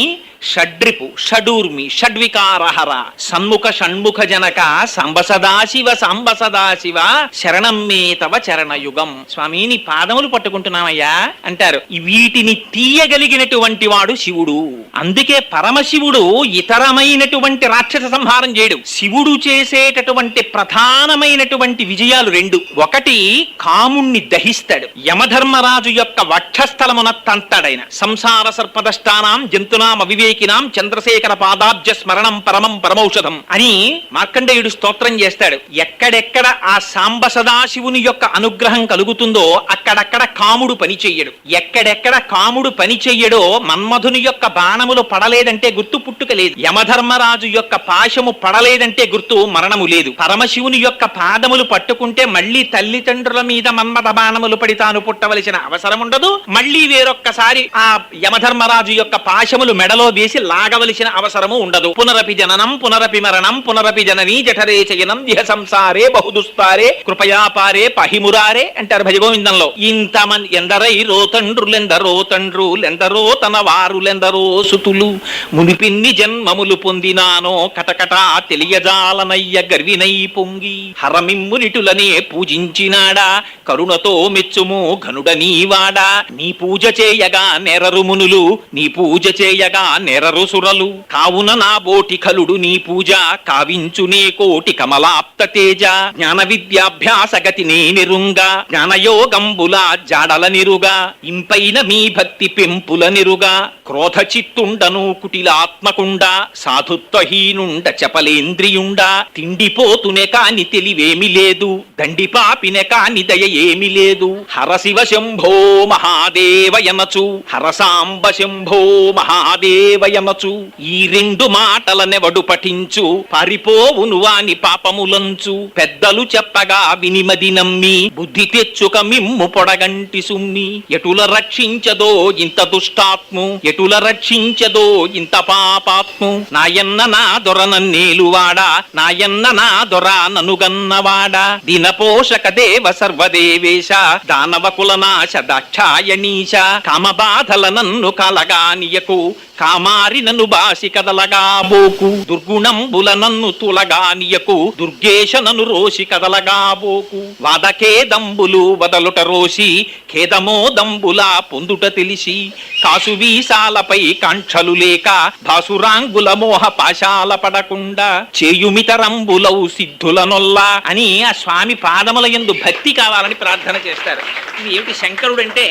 షడ్రిపు, షడూర్మి, షడ్వికారహర, సన్ముఖ షణ్ముఖ జనక, సాంబ సదాశివ, సాంబ సదాశివ, శరణం మే తవ చరణయుగం. స్వామి నీ పాదములు పట్టుకుంటున్నామయ్యా అంటారు. వీటిని తీయగలిగినటువంటి వాడు శివుడు. అందుకే పరమశివుడు ఇతరమైనటువంటి రాక్షస సంహారం చేయడు. శివుడు చేసేటటువంటి ప్రధానమైనటువంటి విజయాలు రెండు. ఒకటి, కాముణ్ణి దహిస్తాడు. యమధర్మరాజు యొక్క వక్షస్థలమున తంతాడైన. సంసార సర్పదష్టానాం జంతునాం అవివేకినాం చంద్రశేఖర పాదాబ్జ స్మరణం పరమం పరమౌషధం అని మార్కండేయుడు స్తోత్రం చేస్తాడు. ఎక్కడెక్కడ ఆ సాంబ సదాశివుని యొక్క అనుగ్రహం కలుగుతుందో అక్కడక్కడ కాముడు పని చెయ్యడు. ఎక్కడెక్కడ కాముడు పని చెయ్యడో మన్మధుని యొక్క బాణములు పడలేదంటే గుర్తు పుట్టుక లేదు. యమధర్మరాజు యొక్క పాశము పడలేదంటే గుర్తు మరణము లేదు. పరమశివుని యొక్క పాదములు పట్టుకుంటే మళ్లీ తల్లిదండ్రుల మీద మన్మథ బాణములు పడి తాను పుట్టవలసిన అవసరం ఉండదు. మళ్లీ వేరొక్కసారి ఆ యమధర్మరాజు యొక్క పాశములు మెడలో వేసి లాగవలసిన అవసరము ఉండదు. పునరపి జననం పునరపి మరణం పునరపి జననీ జఠరే చయనం ఇహ సంసారే బహుదుస్తారే కృపయాపారే పహిమురారే అంటారు భజగోవిందంలో. ఇంతమంది ఎందరైరో తండ్రులెందరో తండ్రులెందరో తన వారులెందరో సుతులు, మునిపిన్ని జన్మములు పొందినానో కటకటా తెలియజాలనయ్య గర్వినై పొంగి, హరమిమ్మునిటులనే పూజించినాడా కరుణతో మెచ్చుము ఘనుడ నీవాడా. నీ పూజ చేయగా నెరరు మునులు, నీ పూజ చేయగా నెరరు సురలు, కావున నా బోటి కలుడు నీ పూజ కావించునే కోటి కమలాప్త తేజ. జ్ఞాన విద్యాభ్యాస గతి నే నిరుంగా, జ్ఞానయోగంబుల జాడల నిరుగా, ఇంపైన మీ భక్తి పెంపుల నిరుగా, క్రోధ చిత్తుండను కుటిలాత్మకుండ, సాధుత్వహీనుండ చపలేంద్రియుండ, తిండిపోతునే కాని తెలివేమి లేదు, దండిపాపినే కాని దయ ఏమి లేదు. హరశివ శంభో మహాదేవయనచు, హరసాంబ శంభో మహాదేవయనచు, ఈ రెండు మాటలనెవడు పఠించు పారిపోవును వాని పాపములంచు. పెద్దలు చెప్పగా వినిమది నమ్మి, బుద్ధి తెచ్చుక మిమ్ము పొడగంటి సుమ్మి. ఎటుల రక్షించదో ఇంత దుష్టాత్ము, ఎటుల రక్షించదో ఇంత పాపాత్ము. నాయన్న నా దొర నన్నేలువాడా, నాయన్న నా దొర ననుగన్నవాడా. దినపోషక దేవ సర్వదేవేశ, దానవ కులనాశ దాక్షాయణీశ. కామబాధల నన్ను కలగానియకు, కామారి నన్ను బాసి కదలగా బోకు. దుర్గుణంబుల నన్ను తులగానియకు, దుర్గేశ నన్ను రోషి కదలగా బోకు. వాదకేదంబులు వదలుట రోసి, ఖేదమో దంబుల పొందుట తెలిసి. కాసు వీసాలపై కాంక్షలు లేక, భాసురాంగుల మోహ పాశాల పడకుండా. చేయుమితరంబులౌ సిద్ధుల నొల్లా అని ఆ స్వామి పాదముల యందు భక్తి కావాలని ప్రార్థన చేస్తారు. ఇది ఏమిటి శంకరుడంటే?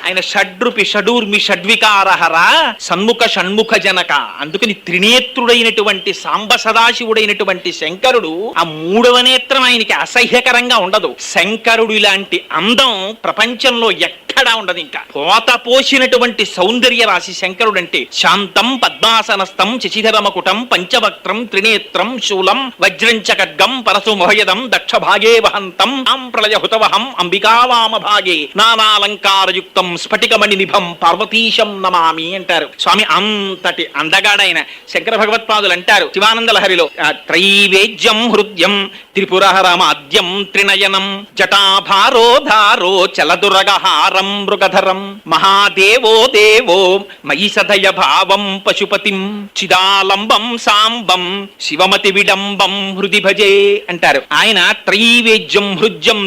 ఆయన షడ్రుపి షడూర్మి షడ్వికారహర, సన్ముఖ షణ్ముఖ జనక. అందుకని త్రినేత్రుడైనటువంటి సాంబ సదాశివుడైనటువంటి శంకరుడు ఆ మూడవ నేత్రం ఆయనకి అసహ్యకరంగా ఉండదు. శంకరుడు లాంటి అందం ప్రపంచంలో ఎక్కడా ఉండదు. ఇంకా పోత పోసినటువంటి సౌందర్య రాశి శంకరుడంటే. శాంతం పద్మాసనస్థం శశిధరమకుటం పంచవక్త్రం త్రినేత్రం శూలం వజ్రంచ ఖడ్గం పరశుమోహయదం దక్షభాగే వహంతం ప్రళయహుతవహం అంబికావామ భాగే నానాలంకారయుక్తం స్ఫటికమణి నిభం పార్వతీశం నమామి అంటారు. స్వామి అంతటి అందగాడైన శంకర భగవత్పాదులు అంటారు శివానంద లహరిలో, త్రైవేద్యం హృద్యం త్రిపురహరమాద్యం త్రినయనం జటాభారోధారో చలదురగహారం మృగధరం మహాదేవో దేవో మయి సదయ భావం పశుపతిం చిదాలంబం సాంబం శివమతి విడంబం హృది భజే అంటారు. ఆయన త్రైవేద్యం హృద్యం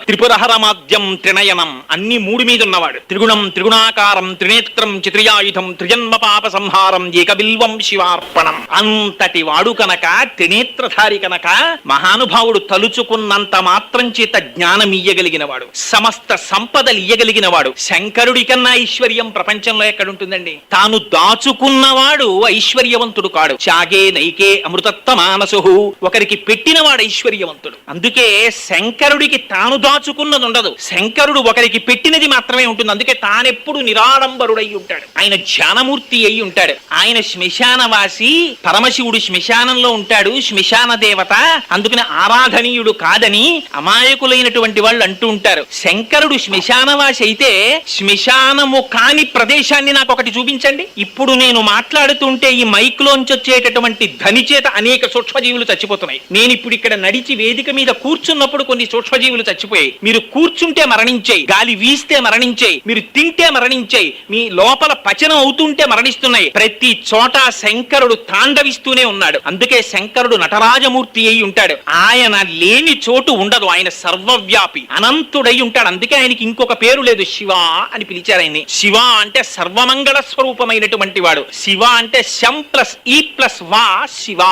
త్రిపురహరమాద్యం త్రినయనం అన్ని మూడు మీద ఉన్నవాడు. త్రిగుణం త్రిగుణాకారం త్రినేత్రం చిత్రయాయుధం త్రిజన్మ పాప సంహారం ఏకబిల్వం శివార్పణం. అంతటి వాడు కనుక, త్రినేత్రధారి కనుక, మహానుభావుడు తలుచుకున్నంత మాత్రం చేత జ్ఞానం ఇయ్యగలిగిన వాడు, సమస్త సంపదలు ఇయ్యగలిగిన వాడు. శంకరుడి కన్నా ఐశ్వర్యం ప్రపంచంలో ఎక్కడుంటుందండి? తాను దాచుకున్నవాడు ఐశ్వర్యవంతుడు కాడు. త్యాగే నైకే అమృతత్వ మానసు, ఒకరికి పెట్టినవాడు ఐశ్వర్యవంతుడు. అందుకే శంకరుడికి తాను దాచుకున్నది ఉండదు, శంకరుడు ఒకరికి పెట్టినది మాత్రమే ఉంటుంది. అందుకే తానెప్పుడు నిరాడంబరుడై ఉంటాడు. ఆయన ధ్యానమూర్తి అయి ఉంటాడు. ఆయన శ్మశానవాసి, పరమశివుడు శ్మశానంలో ఉంటాడు, శ్మశాన దేవత. అందుకని ఆరాధనీయుడు కాదని అమాయకులైనటువంటి వాళ్ళు అంటూ ఉంటారు. శంకరుడు శ్మశానవాసి అయితే శ్మశానము కాని ప్రదేశాన్ని నాకు ఒకటి చూపించండి. ఇప్పుడు నేను మాట్లాడుతుంటే ఈ మైక్ లోంచి వచ్చేటటువంటి ధ్వని చేత అనేక సూక్ష్మజీవులు చచ్చిపోతున్నాయి. నేను ఇప్పుడు ఇక్కడ నడిచి వేదిక మీద కూర్చున్నప్పుడు కొన్ని సూక్ష్మజీవులు చచ్చిపోయాయి. మీరు కూర్చుంటే మరణించాయి, గాలి వీస్తే మరణించాయి, మీరు తింటే మరణించాయి, మీ లోపల పచనం అవుతుంటే మరణిస్తున్నాయి. ప్రతి చోట శంకరుడు తాండవిస్తూనే ఉన్నాడు. అందుకే శంకరుడు నటరాజమూర్తి అయి ఉంటాడు. ఆయన లేని చోటు ఉండదు. ఆయన సర్వవ్యాపి, అనంతుడై ఉంటాడు. అందుకే ఆయనకి ఇంకొక పేరు లేదు, శివ అని పిలిచారు ఆయన్ని. శివ అంటే సర్వమంగళ స్వరూపమైనటువంటి వాడు. శివ అంటే శం ప్లస్ ఈ ప్లస్ వా, శివ.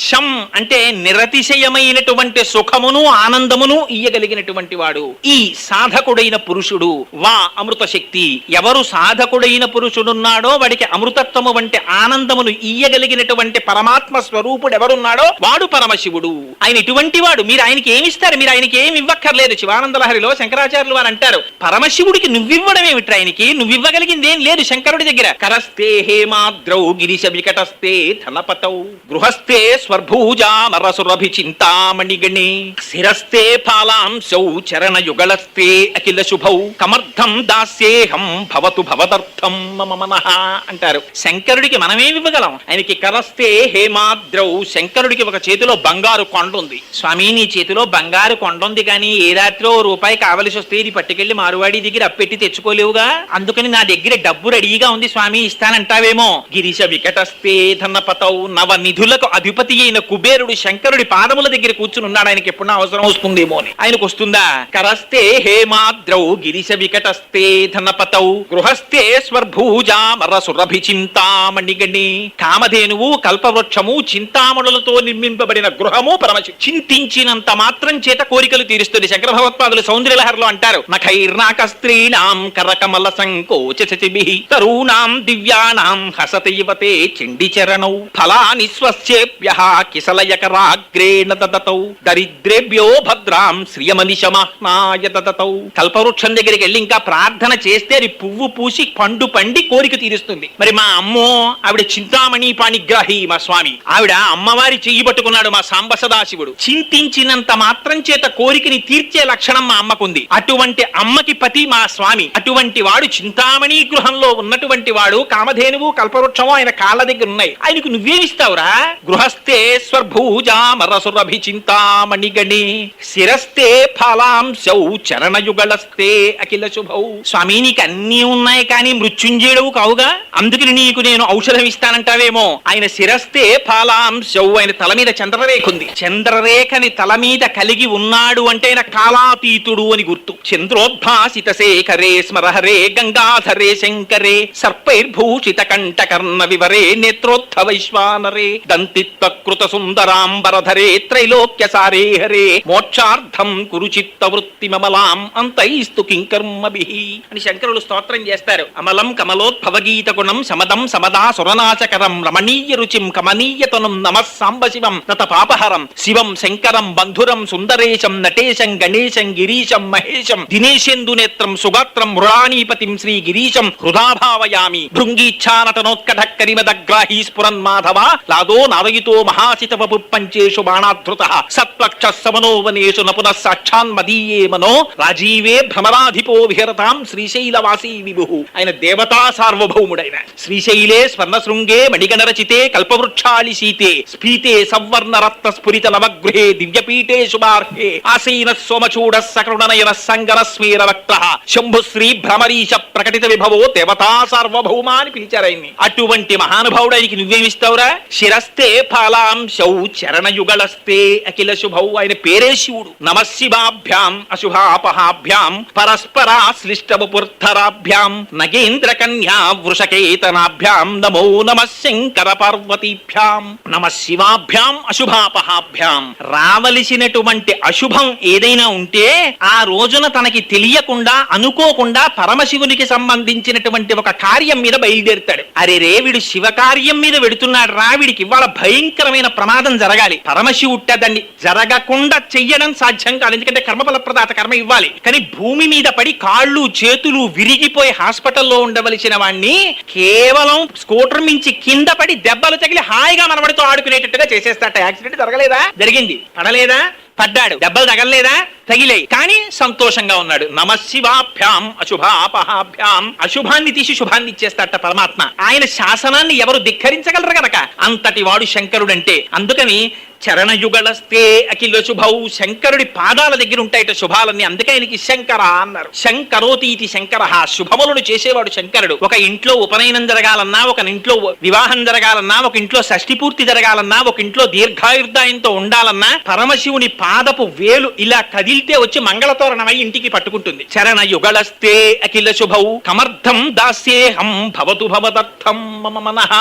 శం అంటే నిరతిశయమైనటువంటి సుఖమును ఆనందమును ఇయ్యగలిగినటువంటి వాడు. ఈ సాధకుడైన పురుషుడు. వా అమృత శక్తి. ఎవరు సాధకుడైన పురుషుడున్నాడో వాడికి అమృతత్వము వంటి ఆనందమును ఇయ్యగలిగినటువంటి పరమాత్మ స్వరూపుడు ఎవరున్నాడో వాడు పరమశివుడు. ఆయన ఇటువంటి వాడు. మీరు ఆయనకి ఏమిస్తారు? మీరు ఆయనకి ఏమి ఇవ్వక్కర్లేదు. శివానంద లహరిలో శంకరాచార్యులు వారు అంటారు, పరమశివుడికి నువ్వివ్వడం ఏమిట్రా? ఆయనకి నువ్వివ్వగలిగింది ఏం లేదు శంకరుడి దగ్గర. కరస్తే హేమాద్రౌ గిరిశ వికటస్తే ధనపతౌ గృహస్థే స్వర్భూజా మరసురభి చింతామణిగణి శిరస్తే ఫాలాంశౌ చరణ యుగళస్తే అఖిల శుభౌ కమర్థం దాస్యేహం భవతు భవదర్థం మమ మనః అంటారు. శంకరుడికి మనమేమి ఇవ్వగలం? ఆయనకి కరస్తే హేమాద్రౌ. శంకరుడికి ఒక చేతిలో బంగారు కొండ ఉంది. స్వామి నీ చేతిలో బంగారు కొండ ఉంది కానీ ఏ రాత్రో రూపాయి కావలసి వస్తే ఇది పట్టుకెళ్లి మారువాడి దగ్గర అప్పెట్టి తెచ్చుకోలేవుగా, అందుకని నా దగ్గర డబ్బు రెడీగా ఉంది స్వామి ఇస్తానంటావేమో. గిరిశ వికటస్తే ధనపతౌ. నవ నిధులకు అధిపతి అయిన కుబేరుడు శంకరుడి పాదముల దగ్గర కూర్చుని ఉన్నాడు. ఆయనకి ఎప్పుడన్నా అవసరం వస్తుందేమో అని. ఆయనకు వస్తుందా? కరస్తే హేమాద్రౌ గిరిశ వికటస్తే ధనపతౌ గృహస్థే స్వర్భూజా మరసురభి చింతామణిగణి. కామధేనువు, కల్పవృక్షము, చింతామణులతో నిర్మింపబడిన గృహము పరమశివుడు. చింతించినంత మాత్రం చేత కోరికలు తీరుస్తుంది. శంకర భగవత్పాదులు సౌందర్యలహరిలో అంటారు, నఖైర్నాక స్త్రీణాం కరకమల సంకోచసిభిః తరూణాం దివ్యానాం హసతి యువతే చండిచరణౌ ఫలాని స్వస్యేభ్యః కిసలయకరాగ్రేణ దదతౌ దరిద్రేభ్యో భద్రాం శ్రియమనిశమహ్నాయ దదతౌ. కల్పవృక్షం దగ్గరికి వెళ్ళి ఇంకా ప్రార్థన చేస్తే అది పువ్వు పూసి పండు పండి కోరిక తీరుస్తుంది. మరి మా అమ్మో, ఆవిడ చింతామణి పాణిగ్రాహి మా స్వామి. ఆవిడ అమ్మవారి చెయ్యి పట్టుకున్నాడు మా సాంబ సదాశివుడు. చింతించినంత మాత్రం చేత కోరికని తీర్చే లక్షణం మా అమ్మకుంది. అటువంటి అమ్మకి పతి మా స్వామి. అటువంటి వాడు చింతామణి గృహంలో ఉన్నటువంటి వాడు. కామధేనువు, కల్పవృక్షము ఆయన కాళ్ళ దగ్గర ఉన్నాయి. ఆయనకు నువ్వేమిస్తావురా? గృహస్థే స్వర్భూజా మరసురభి చింతామణిగణి శిరస్తే ఫలాంశౌ చరణయుగళస్తే అఖిల శుభౌ. స్వామి నీకు అన్నీ ఉన్నాయి కానీ మృత్యుంజయుడవు కావుగా, అందుకని నీకు నేను ఔషధం ఇస్తానంటావేమో. ఆయన శిరస్తే ఫలాంశౌ. ఆయన తల మీద చంద్రరేఖ ఉంది. చంద్రరేఖని తల మీద కలిగి ఉన్నాడు అంటే ఆయన కాలాతీతుడు అని గుర్తు. చంద్రోద్భాసిత శేఖరే స్మరహరే గంగాధరే శంకరే సర్పైర్భూషిత కంఠకర్ణ వివరే నేత్రోత్థ వైశ్వానరే దంతిత్వకృత సుందరాంబరధరే త్రైలోక్య సారే హరే మోక్షార్థం కురు చిత్త వృత్తి మమలాం అంతైస్తు కింకర్మభిః అని శంకరులు స్తోత్రం చేస్తారు. అమలం కమలోద్భవగీత గుణం సమదం సమదా సురనాశకరం రమణీయ రుచిం కమనీయతనం నమః సాంబ శివం నత పాపహరం శివం శంకరం బంధురం సుందరేశం నటేశం గణేశం గిరీశం మహేశం దినేశేందు నేత్రం సుగాత్రం మృణానీపతిం శ్రీ గిరీశం హృదాభావయామి భృంగీచ్ఛానతనోత్కట కరిమదగ్రాహీ స్ఫురన్ మాధవ లాదో నాదయితో మహాసితవపు పంచేషు బాణాధృత సత్వక్ష సమనోవనేషు నపున సాక్షాన్ మదీయే మనో రాజీవే భ్రమరాధిపో విహరతాం శ్రీశైలవాసీ విభు. ఆయన దేవతా సార్వభౌముడైన శ్రీశైలే స్వర్ణశృంగే మణిగణరచితే కల్పవృక్షాళి శీతే స్ఫీతే సవర్ణ రత్న స్ఫురిత నవగృహే దివ్యపీఠే శుభార్హే ఆసీన సోమచూడ సకృణనయన సంగన స్మీర వక్త శంభుశ్రీ భ్రమరీశ ప్రకటిత విభవో దేవతా సార్వభౌమ అని పిలిచారు ఆయన్ని. అటువంటి మహానుభావుడు ఆయనకి నువ్వేమిస్తావురా? శిరస్తే ఫలాంశౌ చరణయుగళస్తే అఖిల శుభౌ. ఆయన పేరే శివుడు. నమశివాభ్యాం అశుభాపహాభ్యాం పరస్పరా శ్లిష్టభౌ ముపుర్థరాభ్యాం నగేంద్ర కన్యా వృషకేతనాభ్యాం నమో నమః శంకర పార్వతీభ్యాం నమ శివాభ్యాం అశుభాపహాభ్యాం. రావలసినటువంటి అశుభం ఏదైనా ఉంటే ఆ రోజున తనకి తెలియకుండా అనుకోకుండా పరమశివునికి సంబంధించినటువంటి ఒక కార్యం మీద బయలుదేరుతాడు. అరే రే వీడు శివ కార్యం మీద వెడుతున్నాడు రా, వీడికి ఇవాళ భయంకరమైన ప్రమాదం జరగాలి. పరమశివుట్ట దాన్ని జరగకుండా చెయ్యడం సాధ్యం కాదు, ఎందుకంటే కర్మఫల ప్రదాత కర్మ ఇవ్వాలి. కానీ భూమి మీద పడి కాళ్ళు చేతులు విరిగిపోయి హాస్పిటల్లో ఉండవలసిన వాణ్ణి కేవలం స్కూటర్ మించి కింద పడి దెబ్బలు తగిలి హాయిగా మనవడితో ఆడుకునేటట్టుగా చేసేస్తాట. యాక్సిడెంట్ జరగలేదా? జరిగింది. పడలేదా? పడ్డాడు. దెబ్బలు తగలేదా? తగిలే. కానీ సంతోషంగా ఉన్నాడు. నమశివాభ్యాం అశుభాపహాభ్యాం. అశుభాన్ని తీసి శుభాన్ని ఇచ్చేస్తాట పరమాత్మ. ఆయన శాసనాన్ని ఎవరు ధిక్కరించగలరు గనక అంతటి వాడు శంకరుడంటే. అందుకని చరణయుగళస్తే అఖిల శుభౌ, శంకరుడి పాదాల దగ్గర ఉంటాయట శుభాలన్నీ. అందుకే ఆయనకి శంకర అన్నారు. శంకరోతీతి శంకర, శుభములను చేసేవాడు శంకరుడు. ఒక ఇంట్లో ఉపనయనం జరగాలన్నా, ఒక ఇంట్లో వివాహం జరగాలన్నా, ఒక ఇంట్లో షష్ఠి పూర్తి జరగాలన్నా, ఒక ఇంట్లో దీర్ఘాయుర్దాయంతో ఉండాలన్నా పరమశివుని పాదపు వేలు ఇలా కదిలితే వచ్చి మంగళతోరణమై ఇంటికి పట్టుకుంటుంది. చరణయుగళస్తే అఖిల శుభౌ కమర్థం దాస్యేహం భవతు భవదర్థం మమ మనః.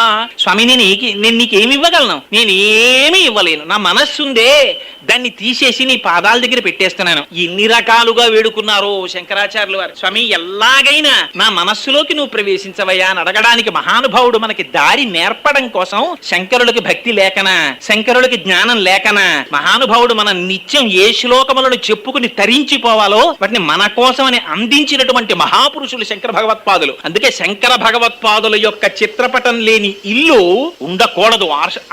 స్వామి నేను నీకేమి ఇవ్వగలను? నేనేమీ ఇవ్వలేను. నా మనస్సుందే దాన్ని తీసేసి నీ పాదాల దగ్గర పెట్టేస్తున్నాను. ఎన్ని రకాలుగా వేడుకున్నారో శంకరాచార్యులు వారు. స్వామి ఎలాగైనా నా మనస్సులోకి నువ్వు ప్రవేశించవయ్యా అని అడగడానికి మహానుభావుడు మనకి దారి నేర్పడం కోసం శంకరులకి భక్తి లేకనా, శంకరులకి జ్ఞానం లేకనా, మహానుభావుడు మన నిత్యం ఏ శ్లోకములను చెప్పుకుని తరించిపోవాలో వాటిని మన కోసం అని అందించినటువంటి మహాపురుషులు శంకర భగవత్పాదులు. అందుకే శంకర భగవత్పాదుల యొక్క చిత్రపటం లేని ఇల్లు ఉండకూడదు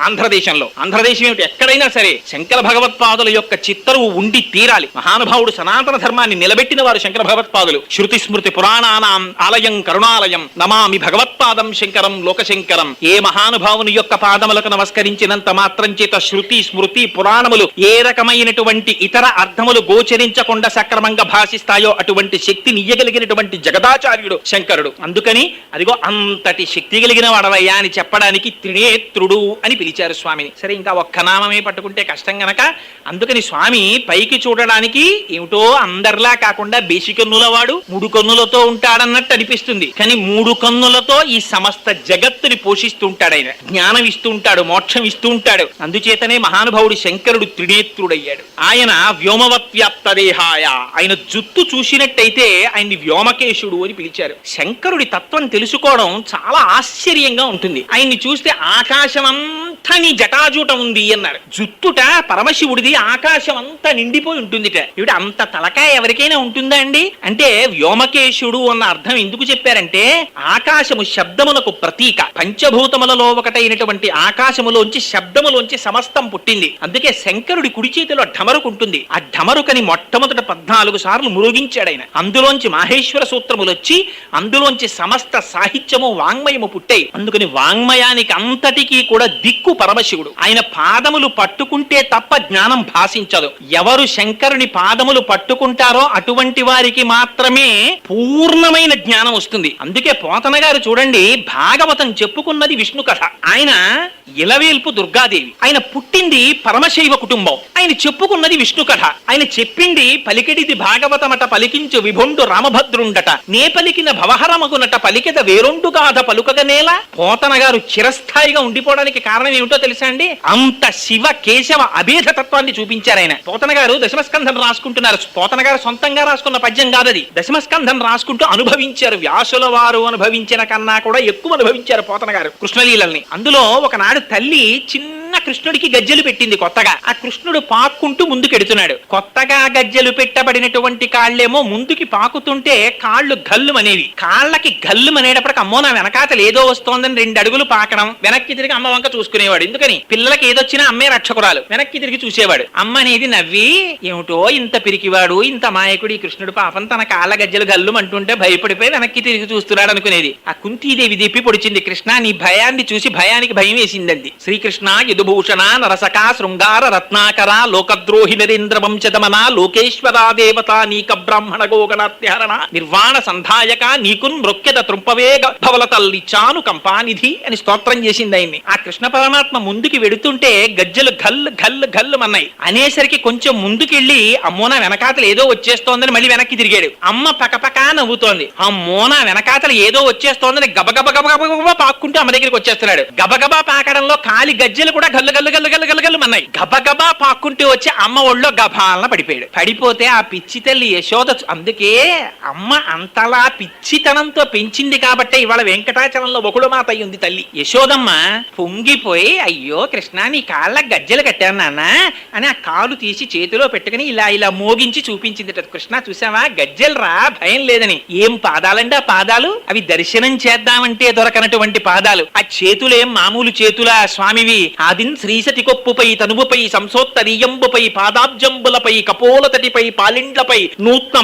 ఆంధ్రదేశంలో. ఆంధ్రదేశం ఏమిటి, ఎక్కడైనా సరే శంకర భగవత్పాదుల యొక్క చిత్తరువు ఉండి తీరాలి. మహానుభావుడు సనాతన ధర్మాన్ని నిలబెట్టిన వారు శంకర భగవత్పాదులు. శృతి స్మృతి పురాణానాం ఆలయం కరుణాలయం నమామి భగవత్పాదం శంకరం లోకశంకరం. ఏ మహానుభావుని యొక్క పాదములకు నమస్కరించినంత మాత్రం చేత శృతి స్మృతి పురాణములు ఏ రకమైనటువంటి ఇతర అర్థములు గోచరించకుండా సక్రమంగా భాషిస్తాయో అటువంటి శక్తిని ఇయ్యగలిగినటువంటి జగదాచార్యుడు శంకరుడు. అందుకని అదిగో అంతటి శక్తి కలిగిన వాడవయ్యా అని చెప్పడానికి త్రినేత్రుడు అని పిలిచారు స్వామిని. సరే, ఇంకా ఒక్క నామమే పట్టుకుంటే కష్టం గనక అందుకని స్వామి పైకి చూడడానికి ఏమిటో అందరిలా కాకుండా బేసి కన్నుల వాడు 3 కన్నులతో ఉంటాడన్నట్టు అనిపిస్తుంది. కానీ 3 కన్నులతో ఈ సమస్త జగత్తుని పోషిస్తూ ఉంటాడు. ఆయన జ్ఞానం ఇస్తూ ఉంటాడు, మోక్షం ఇస్తూ ఉంటాడు. అందుచేతనే మహానుభావుడు శంకరుడు త్రినేత్రుడయ్యాడు. ఆయన వ్యోమవత్ వ్యాప్త దేహాయ. ఆయన జుత్తు చూసినట్టయితే ఆయన్ని వ్యోమకేశుడు అని పిలిచారు. శంకరుడి తత్వం తెలుసుకోవడం చాలా ఆశ్చర్యంగా ఉంటుంది. ఆయన్ని చూస్తే ఆకాశం అంతా నీ జటాజూటం ఉంది అన్నారు. జుత్తుట పరమశివుడిది ఆకాశం అంతా నిండిపోయి ఉంటుందిట. ఇవిడ అంత తలకాయ ఎవరికైనా ఉంటుందా అండి? అంటే వ్యోమకేశుడు అన్న అర్థం ఎందుకు చెప్పారంటే ఆకాశము శబ్దములకు ప్రతీక. పంచభూతములలో ఒకటైనటువంటి ఆకాశములోంచి శబ్దములోంచి సమస్తం పుట్టింది. అందుకే శంకరుడి కుడి చేతిలో ఢమరుకుంటుంది. ఆ ఢమరుకని మొట్టమొదట 14 సార్లు మురుగించాడు ఆయన. అందులోంచి మాహేశ్వర సూత్రములు వచ్చి అందులోంచి సమస్త సాహిత్యము వాంగ్మయము పుట్టాయి. అందుకని వాంగ్మయానికి అంతటికీ కూడా దిక్కు పరమశివుడు. ఆయన పాదములు పట్టుకుంటే తప్ప జ్ఞానం భాషించదు. ఎవరు శంకరుని పాదములు పట్టుకుంటారో అటువంటి వారికి మాత్రమే పూర్ణమైన జ్ఞానం వస్తుంది. అందుకే పోతన గారు చూడండి, భాగవతం చెప్పుకున్నది విష్ణు కథ. ఆయన ఇలవేల్పు దుర్గాదేవి. ఆయన పుట్టింది పరమశైవ కుటుంబం. ఆయన చెప్పుకున్నది విష్ణు కథ. ఆయన చెప్పింది పలికెడిది భాగవతమట పలికించు విభుండు రామభద్రుండట నే పలికిన భవహరమగునట పలికెద వేరొండు గాథ పలుకగనేల. పోతన గారు చిరస్థాయిగా ఉండిపోవడానికి కారణం ఏమిటో తెలుసా అండి? అంత శివ కేశవ అభేద తత్వాన్ని చూపించారు ఆయన. పోతన గారు దశమస్కంధం రాసుకుంటున్నారు. పోతన గారు సొంతంగా రాసుకున్న పద్యం కాదది. దశమస్కంధం రాసుకుంటూ అనుభవించారు. వ్యాసుల వారు అనుభవించిన కన్నా కూడా ఎక్కువ అనుభవించారు పోతన గారు కృష్ణలీలల్ని. అందులో ఒకనాడు తల్లి చిన్న కృష్ణుడికి గజ్జెలు పెట్టింది కొత్తగా. ఆ కృష్ణుడు పాక్కుంటూ ముందుకెడుతున్నాడు. కొత్తగా గజ్జెలు పెట్టబడినటువంటి కాళ్ళేమో ముందుకి పాకుతుంటే కాళ్ళు గల్లుమనేవి. కాళ్ళకి గల్లుమనేటప్పటికి అమ్మో నా వెనకాతలు ఏదో వస్తోందని 2 అడుగులు పాకడం, వెనక్కి తిరిగి అమ్మ వంక చూసుకునేవాడు. ఎందుకని పిల్లలకి ఏదొచ్చినా అమ్మే రక్షకురాలు. వెనక్కి తిరిగి చూసేవాడు. అమ్మ అనేది నవ్వి ఏమిటో ఇంత పిరికివాడు ఇంత మాయకుడు ఈ కృష్ణుడు పాపం తన కాళ్ళ గజ్జెలు గల్లుమంటుంటే భయపడిపోయి వెనక్కి తిరిగి చూస్తున్నాడు అనుకునేది. ఆ కుంతీదేవి దిప్పి పొడిచింది. కృష్ణ నీ భయాన్ని చూసి భయానికి భయం వేసిందండి. శ్రీకృష్ణ యదుభూషణ నరసక శృంగార రత్నాకర లోకద్రోహి నరేంద్ర వంశదమన లోకేశ్వరా దేవత నీక బ్రాహ్మణ గోగణాత్యహరణ నిర్వాణ సంధాయక నీకున్ మృక్యద త్రుంపవేగ భవల తల్లి చాను కంపానిధి అని స్తోత్రం చేసింది ఆయన్ని. ఆ కృష్ణ పరమాత్మ ముందుకి వెడుతుంటే గజ్జలు గల్లు గల్లు గల్లు అన్నాయి. అన్నాయి. అనేసరికి కొంచెం ముందుకెళ్ళి అమ్మోనా వెనకాతలు ఏదో వచ్చేస్తోందని మళ్ళీ వెనక్కి తిరిగాడు. అమ్మ పకపకా నవ్వుతోంది. అమ్మోనా వెనకాతలు ఏదో వచ్చేస్తోందని గబగబ గబగబ పాక్కుంటూ అమ్మ దగ్గరికి వచ్చేస్తున్నాడు. గబగబా పాకడంలో కాలి గజ్జెలు కూడా గల్లు గల్లు గల్లు గల్లు గల్లు గల్లు అన్నాయి. గబగబా పాక్కుంటూ వచ్చి అమ్మ ఒళ్ళో గభాలన పడిపోయాడు. పడిపోతే ఆ పిచ్చి తల్లి యశోద, అందుకే అమ్మ అంతలా పిచ్చితనంతో పెంచింది కాబట్టే ఇవాళ వెంకటాచలంలో ఒకడు మాత అయ్యింది తల్లి. యశోదమ్మ పొంగిపోయి, అయ్యో కృష్ణ నీ కాళ్ళ గజ్జెలు కట్టాను నాన్న అని ఆ కాలు తీసి చేతిలో పెట్టుకుని ఇలా ఇలా మోగించి చూపించింది. కృష్ణ చూసావా గజ్జెలు రా, భయం లేదని. ఏం పాదాలండి ఆ పాదాలు, అవి దర్శనం చేద్దామంటే దొరకనటువంటి పాదాలు. ఆ చేతులేం మామూలు చేతులా స్వామివి. ఆదిన్ శ్రీసతి కొప్పుపై తనువుపై సంసోత్తరీయంబుపై పాదాబ్జంబులపై కపోలతటిపై పాలిండ్లపై నూత్న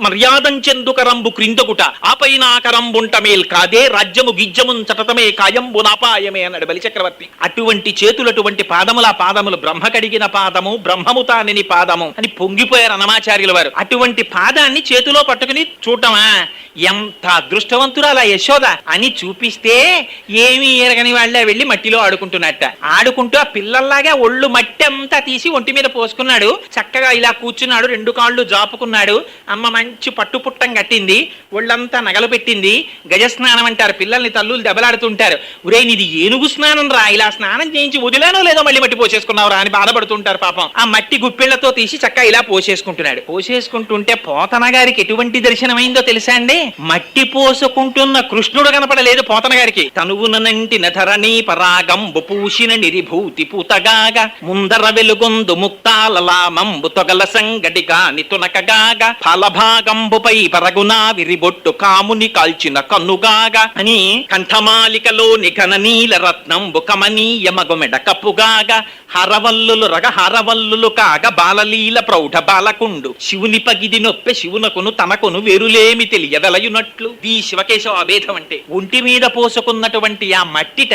మర్యాదంచెందుకరంబు క్రిందగుట ఆపై నాకరంబుంటమేల్ కాదే రాజ్యము గిజ్జమున్ చటతమే కాయంబు నాపాయమే అన్నాడు బలిచక్రవర్తి. అటువంటి చేతులు, అటువంటి పాదముల పాదములు బ్రహ్మ కడిగిన పాదము, బ్రహ్మము తానిని పాదము అని పొంగిపోయారు అన్నమాచార్యుల వారు. అటువంటి పాదాన్ని చేతిలో పట్టుకుని చూడటమా, ఎంత అదృష్టవంతురాలా యశోద అని చూపిస్తే ఏమీ ఎరగని వాళ్ళే వెళ్ళి మట్టిలో ఆడుకుంటున్నట్ట. ఆడుకుంటూ ఆ పిల్లల్లాగా ఒళ్ళు మట్టి అంతా తీసి ఒంటి మీద పోసుకున్నాడు. చక్కగా ఇలా కూర్చున్నాడు, రెండు కాళ్ళు జాపుకున్నాడు. అమ్మ మంచి పట్టుపుట్టం కట్టింది, ఒళ్ళంతా నగలు పెట్టింది. గజస్నానం అంటారు, పిల్లల్ని తల్లులు దెబ్బలాడుతుంటారు. ఒరే నీది ఏనుగు స్నానం రా, ఇలా స్నానం చేయించి వదిలేనో లేదో మళ్ళీ మట్టి పోసేసుకున్నావురా అని బాధపడుతుంటారు పాపం. ఆ మట్టి గుప్పిళ్లతో తీసి చక్కగా ఇలా పోసేసుకుంటున్నాడు. పోసేసుకుంటుంటే పోతన గారికి ఎటువంటి దర్శనమైందో తెలుసా అండి? మట్టి పోసుకుంటున్న కృష్ణుడు కనపడలేదు పోతన గారికి. తనువునంటి నధరణి పరాగంబు పూసిన నిరిభూతి పూతగాగా ముందర వెలుగొందు ముక్తాలలామంబు తొగల సంగడిగా నితునకగాగా ఫలభాగంబుపై పరగునా విరిబొట్టు కాముని కాల్చిన కన్నుగాగా అని కంఠమాలికలో నిఘన నీల రత్నంబు కమనీయ మగుమెడ కప్పుగాగా హరవల్లులు రగ హరవల్లులు కాగ బాలలీల ప్రౌఢ బాలకుండు శివుని పగిది నొప్పె శివునకును తనకును వేరులేమి తెలియదలయునట్లు. ఈ శివకేశవ అభేదం అంటే ఒంటి మీద పోసుకున్నటువంటి ఆ మట్టిట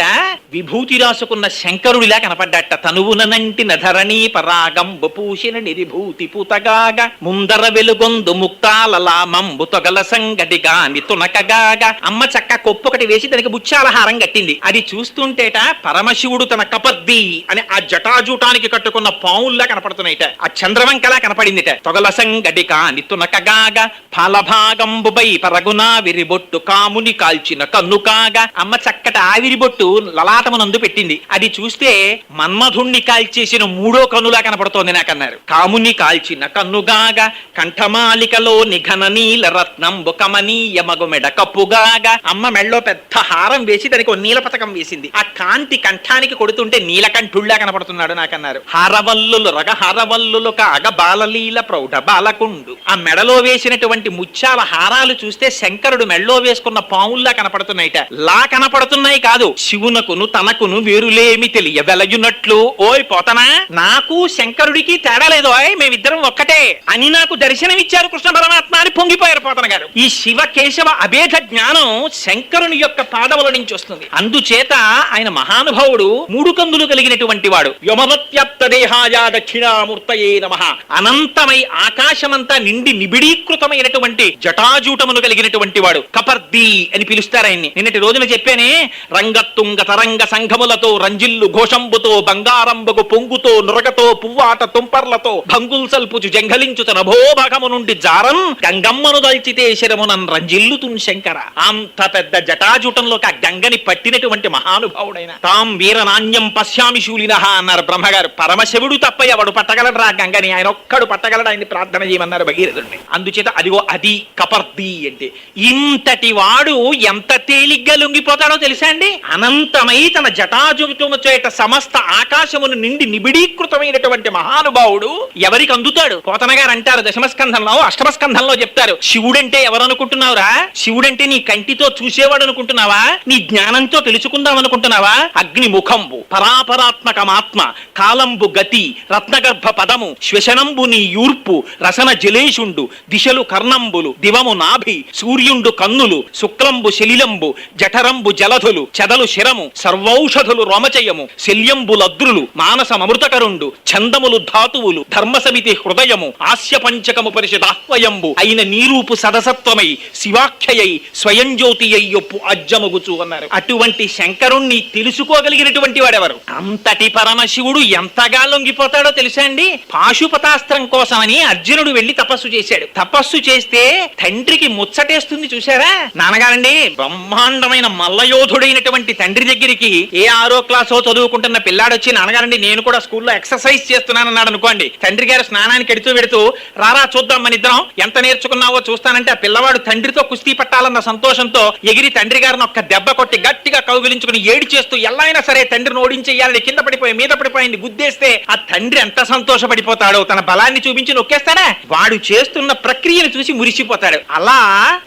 విభూతి రాసుకున్న శంకరుడిలా కనపడ్డట. తనువునంటి నధరణి పరాగంబు పూసిన నిరిభూతి పూతగాగా ముందర వెలుగొందు ముక్తాలలామంబు తొగల సంగడిగా నితునకగాగా. అమ్మ చక్క కొప్పొకటి వేసి దానికి బుచ్చాలహారం కట్టింది. అది చూస్తుంటేట పరమశివుడు తన కపర్ది అని ఆ జటాజూటానికి కట్టుకున్న పావుల్లా కనపడుతున్నాయిట. ఆ చంద్రవంకలా కనపడిందిట. తొగల సంగడిగా నితునకగాగా ఫలభాగంబుపై పరగునా విరిబొట్టు కాముని కాల్చిన కన్నుకాగా. అమ్మ చక్కట ఆవిరిబొట్టు లలాటమునందు పెట్టింది. అది చూస్తే మన్మధుణ్ణి కాల్చేసిన మూడో కన్నులా కనపడుతోంది నాకన్నారు. కాముని కాల్చిన కన్నుగాగా కంఠమాలికలో నిఘన నీల రత్నంబు కమనీయ మగుమెడ కప్పుగాగా. అమ్మ మెళ్ళో పెద్ద హారం వేసి దానికి ఒక నీల పతకం వేసింది. ఆ కాంతి కంఠానికి కొడుతుంటే నీలకంఠుళ్లా కనపడుతున్నాడు నాకన్నారు. హారవల్లులు రగ హారవల్లులు కాగ బాలలీల ప్రౌఢ బాలకుండు. ఆ మెడలో వేసినటువంటి ముత్యాల హారాలు చూస్తే శంకరుడు మెళ్ళో వేసుకున్న పావుల్లా కనపడుతున్నాయిట. లా కనపడుతున్నాయి కాదు, శివునకును తనకును వేరులేమి తెలియ వెలయునట్లు. ఓయ్ పోతనా, నాకు శంకరుడికి తేడా లేదు, మేమిద్దరం ఒక్కటే అని నాకు దర్శనమిచ్చారు కృష్ణ పరమాత్మ అని పొంగిపోయారు పోతన గారు. ఈ శివ కేశవ అభేద జ్ఞానం శంకరుని యొక్క పాదముల నుంచి వస్తుంది. అందుచేత ఆయన మహానుభావుడు, మూడు కందులు కలిగినటువంటి వాడు. వ్యోమవత్యాప్త దేహాయ దక్షిణామూర్తయే నమః. అనంతమై ఆకాశమంతా నిండి నిబిడీకృతమైనటువంటి జటాజూటమును కలిగినటువంటి వాడు. కపర్ది అని పిలుస్తారు ఆయన్ని. నిన్నటి రోజున చెప్పానే, రంగత్తుంగ తరంగ సంఘములతో రంజిల్లు ఘోషంబుతో బంగారంబగు పొంగుతో నురగతో పువ్వాట తుంపర్లతో భంగుల్ సల్పుచు జంఘలించుత నభోభాగము నుండి జారం గంగమ్మను దల్చితే శరమునన్ రంజిల్లుతున్ శంకర. అంత పెద్ద జటాజూటంలోకి ఆ గంగని పట్టినటువంటి మహానుభావుడైన. తాం వీరనాణ్యం పశ్యామి శూలినః అన్నారు బ్రహ్మగారు. పరమశివుడు తప్ప ఎవడు పట్టగలడు రా గంగని, ఆయన ఒక్కడు పట్టగలడు, ఆయన్ని ప్రార్థన చేయమన్నారు భగీరథుడిని. అందుచేత అదిగో అది కపర్ది అంటే. ఇంతటి వాడు ఎంత తేలిగ్గా లొంగిపోతాడో తెలుసా అండి? అనంతమై తన జటాజూటము చేత సమస్త ఆకాశమును నిండి నిబిడీకృతమైనటువంటి మహానుభావుడు ఎవరికి అందుతాడు? పోతన గారు అంటారు దశమస్కంధంలో, అష్టమస్కంధంలో చెప్తారు. శివుడంటే ఎవరనుకుంటున్నావురా? శివుడంటే నీ కంటితో చూసేవాడు అనుకుంటున్నావా? నీ జ్ఞానంతో తెలుసుకుందాం అనుకుంటున్నావా? అగ్ని ముఖంబు పరాపరాత్మకమాత్మ కాలంబు గతి రత్నగర్భ పదము శ్వశనంబు నీ యూర్పు రసన జలేషుండు దిశలు కర్ణంబులు దివము నాభి సూర్యుండు కన్నులు శుక్లంబు శలిలంబు జఠరంబు జలధులు చెదలు శిరము సర్వౌషధులు రోమచయము శల్యంబులద్రులు మానసమృతకరుండు ఛందములు ధాతువులు ధర్మసమితి హృదయము ఆస్య పంచకము పరిషదాహ్వయంబు అయిన నీరూపు సదసత్వమై శివాఖ్యయై స్వయం జ్యోతి అయ్యొప్పు అజ్జముగుచు అన్నారు. అటువంటి శంకరుణ్ణి తెలుసుకోగలిగినటువంటి వాడెవరు? అంతటి పరమ పరమశివుడు ఎంతగా లొంగిపోతాడో తెలుసా అండి? పాశుపతాస్త్రం కోసమని అర్జునుడు వెళ్లి తపస్సు చేశాడు. తపస్సు చేస్తే తండ్రికి ముచ్చటేస్తుంది చూశారా? నాన్నగారండి, బ్రహ్మాండమైన మల్లయోధుడైనటువంటి తండ్రి దగ్గరికి ఏ 6వ క్లాసో చదువుకుంటున్న పిల్లాడొచ్చి, నాన్నగారండి నేను కూడా స్కూల్లో ఎక్సర్సైజ్ చేస్తున్నానన్నాడు అనుకోండి. తండ్రి గారు స్నానానికి ఎడుతూ పెడుతూ, రారా చూద్దాం మన ఇద్దరం ఎంత నేర్చుకున్నావో చూస్తానంటే ఆ పిల్లవాడు తండ్రితో కుస్తీ పట్టాలన్న సంతోషంతో ఎగిరి తండ్రి గారిని ఒక్క దెబ్బ కొట్టి గట్టిగా కౌగిలించుకుని ఏడి చేస్తూ ఎలా అయినా సరే తండ్రిని ఓడించేయాలని కింద పడిపోయి మీద పడిపోయింది గుద్దేస్తే ఆ తండ్రి ఎంత సంతోషపడిపోతాడో, తన బలాన్ని చూపించి నొక్కేస్తాడా? వాడు చేస్తున్న ప్రక్రియను చూసి మురిసిపోతాడు. అలా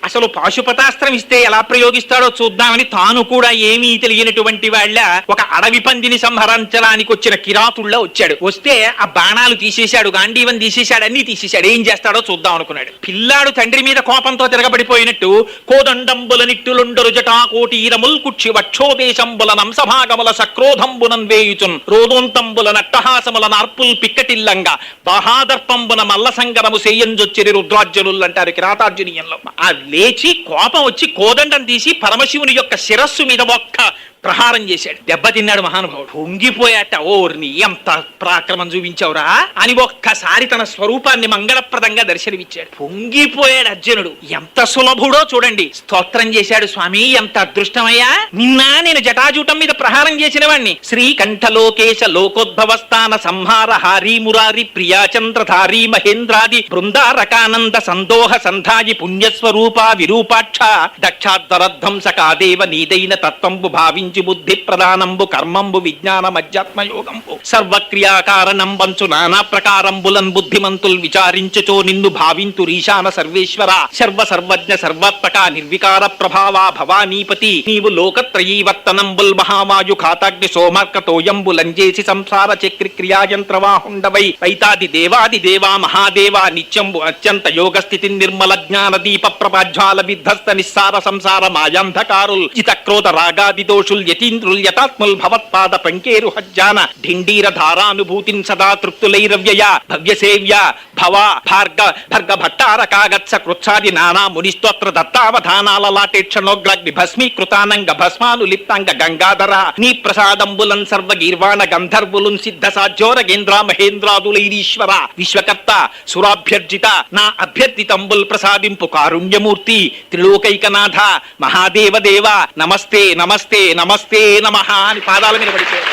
అసలు పాశుపతాస్త్రం ఇస్తే ఎలా ప్రయోగిస్తాడో చూద్దామని తాను కూడా ఏమీ తెలియనటువంటి వాళ్ళ ఒక అడవి పందిని సంహరించడానికి వచ్చిన కిరాతుల్లో వచ్చాడు. వస్తే ఆ బాణాలు తీసేశాడు, గాంధీవం తీసేశాడు, అన్ని తీసేశాడు. ఏం చేస్తాడో చూద్దాం అనుకున్నాడు. పిల్లాడు తండ్రి మీద కోపంతో తిరగబడిపోయినట్టు కోదండంబుల నిట్టులుండరు జటాకోటీరముల్ కుక్షి వక్షోదేశంబుల నంసభాగముల సక్రోధంబునం వేయుచున్ రోదోంతంబుల నట్టహాసముల నార్పుల్ పిక్కటిల్లంగా బహాదర్పంబున మల్ల సంగరము సేయంజొచ్చిరి రుద్రార్జునులు అంటారు కిరాతార్జునీయంలో. ఆ లేచి కోపం వచ్చి కోదండం తీసి పరమశివుని యొక్క శిరస్సు మీద ఒక్క ప్రహారం చేశాడు. దెబ్బతిన్నాడు మహానుభావుడు. పొంగిపోయాట. ఓర్ని ఎంత పరాక్రమం చూపించావురా అని ఒక్కసారి తన స్వరూపాన్ని మంగళప్రదంగా దర్శనమిచ్చాడు. పొంగిపోయాడు అర్జునుడు. ఎంత సులభుడో చూడండి. స్తోత్రం చేశాడు. స్వామి ఎంత అదృష్టమయ్యా, నిన్న నేను జటాజూటం మీద ప్రహారం చేసిన వాణ్ణి. శ్రీకంఠలోకేశ లోకోద్భవస్థాన సంహార హారీ మురారి ప్రియాచంద్రధారీ మహేంద్రాది బృందారకానంద సందోహ సంధాయి పుణ్యస్వరూప విరూపాక్ష దక్షాధ్వరధ్వంసకాదేవ నీదైన తత్వంబు భావించి బుద్ధి ప్రధానంబు కర్మంబు విజ్ఞాన మధ్యాత్మయోగంబు సర్వక్రియాకారణం వంచు నానా ప్రకారంబులన్ బుద్ధిమంతుల్ విచారించుచో నిన్ను భావింతురీశాన సర్వేశ్వర సర్వ సర్వజ్ఞ సర్వాత్మక నిర్వికార ప్రభావా భవానీపతి నీవు లోకత్రయీవర్తనంబుల్ మహావాయు ఖాతాగ్ని సోమార్కతోయంబులంజేసి సంసార చక్రి క్రియాయంత్రవాహుండవై వైతాది దేవాది దేవా మహాదేవా నిత్యంబు అత్యంత యోగస్థితి నిర్మల జ్ఞాన దీప ప్రభాజ్వాల విధ్వస్త నిస్సార సంసార మాయాంధకారుల్ జితక్రోధ రాగాది దోషుల్ యతీంద్రుల్ యతాత్ముల్ భవత్పాద పంకేరు హజ్జాన ఢిండీర ధారానుభూతిన్ సదా తృప్తులైరవ్యయ భవ్యసేవ్య భవ భార్గ భర్గ భట్టారకాగత్స కృచ్ఛాది నానా మునిస్తోత్ర దత్తావధానాల లాటేక్షణోగ్లాగ్ని భస్మీకృతానంగ భస్మాను లిప్తాంగ గంగాధర నీ ప్రసాదంబులన్ సర్వగీర్వాణ గంధర్వులున్ సిద్ధ సాధ్యోరగేంద్ర మహేంద్రాదులైరీశ్వర విశ్వకర్త సురాభ్యర్జిత నా అభ్యర్థితంబుల్ ప్రసాదింపు కారుణ్యమూర్తి త్రిలోకైకనాథ మహాదేవ దేవ నమస్తే నమస్తే నమస్తే నమః అని పాదాల మీద పడిపోయాడు.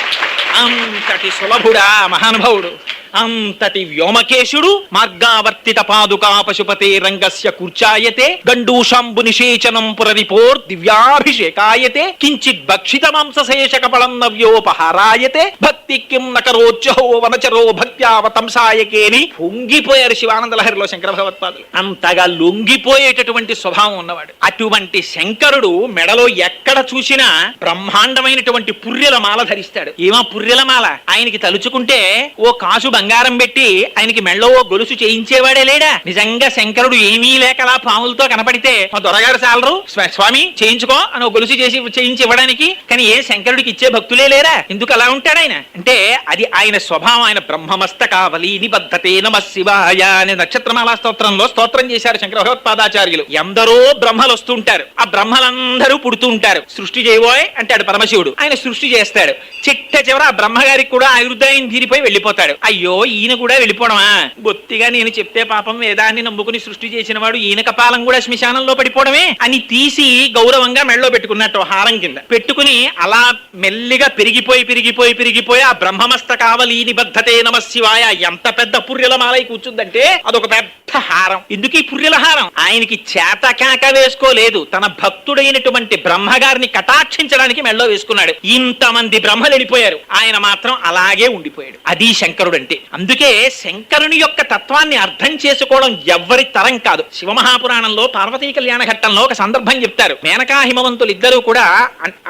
అంతటి సులభుడా మహానుభావుడు. అంతటి వ్యోమకేశుడు. మార్గావర్తిత పాదుకా పశుపతే రంగస్య కూర్చాయతే గండూషంబు నిషేచనం పురరిపోర్ దివ్యాభిషేకాయతే కించిత్ భక్షిత మాంసశేష కపళం నవ్యోపహారాయతే భక్తి కిం నకరోజ్జహో వనచరో భక్త్యావతంసాయకేని పొంగిపోయారు శివానంద లహరిలో శంకర భగవత్పాదులు. అంతగా లొంగిపోయేటటువంటి స్వభావం ఉన్నవాడు. అటువంటి శంకరుడు మెడలో ఎక్కడ చూసినా బ్రహ్మాండమైనటువంటి పుర్రెల మాల ధరిస్తాడు. ఏమా పుర్రెల మాల? ఆయనకి తలుచుకుంటే ఓ కాసు బంగారం పెట్టి ఆయనకి మెళ్ళో గొలుసు చేయించేవాడే లేడా? నిజంగా శంకరుడు ఏమీ లేకలా పాములతో కనపడితే మా దొరగారు చాలరు స్వామి చేయించుకో అని ఒక గొలుసు చేయించి ఇవ్వడానికి. కానీ ఏ శంకరుడికి ఇచ్చే భక్తులే లేరా? ఎందుకు అలా ఉంటాడు ఆయన అంటే అది ఆయన స్వభావం. ఆయన బ్రహ్మమస్తకావలి నిబద్ధతే నమ శివాయ అనే నక్షత్రమాలా స్తోత్రంలో స్తోత్రం చేశారు శంకర భగవత్పాదాచార్యులు. ఎందరో బ్రహ్మలు వస్తుంటారు. ఆ బ్రహ్మలందరూ పుడుతూ ఉంటారు. సృష్టి చేయబోయ్ అంటాడు పరమశివుడు. ఆయన సృష్టి చేస్తాడు. చిట్ట చివర ఆ బ్రహ్మగారికి కూడా ఆయుర్దాయం తీరిపోయి వెళ్ళిపోతాడు. అయ్యో ఈయన కూడా వెళ్ళిపోవడమా? బొత్తిగా నేను చెప్తే పాపం వేదాన్ని నమ్ముకుని సృష్టి చేసిన వాడు ఈయన కపాలం కూడా శ్మశానంలో పడిపోవడమే అని తీసి గౌరవంగా మెళ్ళలో పెట్టుకున్నట్టు హారం కింద పెట్టుకుని అలా మెల్లిగా పెరిగిపోయి ఆ బ్రహ్మమస్తకావలి నిబద్ధతే నమ శివాయ ఎంత పెద్ద పుర్రెల మాలై కూర్చుందంటే అదొక పెద్ద హారం. ఎందుకు ఈ పుర్రెల హారం? ఆయనకి చేతకాక వేసుకోలేదు. తన భక్తుడైనటువంటి బ్రహ్మగారిని కటాక్షించడానికి మెళ్ళలో వేసుకున్నాడు. ఇంతమంది బ్రహ్మలు వెళ్ళిపోయారు, ఆయన మాత్రం అలాగే ఉండిపోయాడు. అది శంకరుడు అంటే. అందుకే శంకరుని యొక్క తత్వాన్ని అర్థం చేసుకోవడం ఎవ్వరి తరం కాదు. శివమహాపురాణంలో పార్వతీ కళ్యాణ ఘట్టంలో ఒక సందర్భం చెప్తారు. మేనకా హిమవంతులు ఇద్దరు కూడా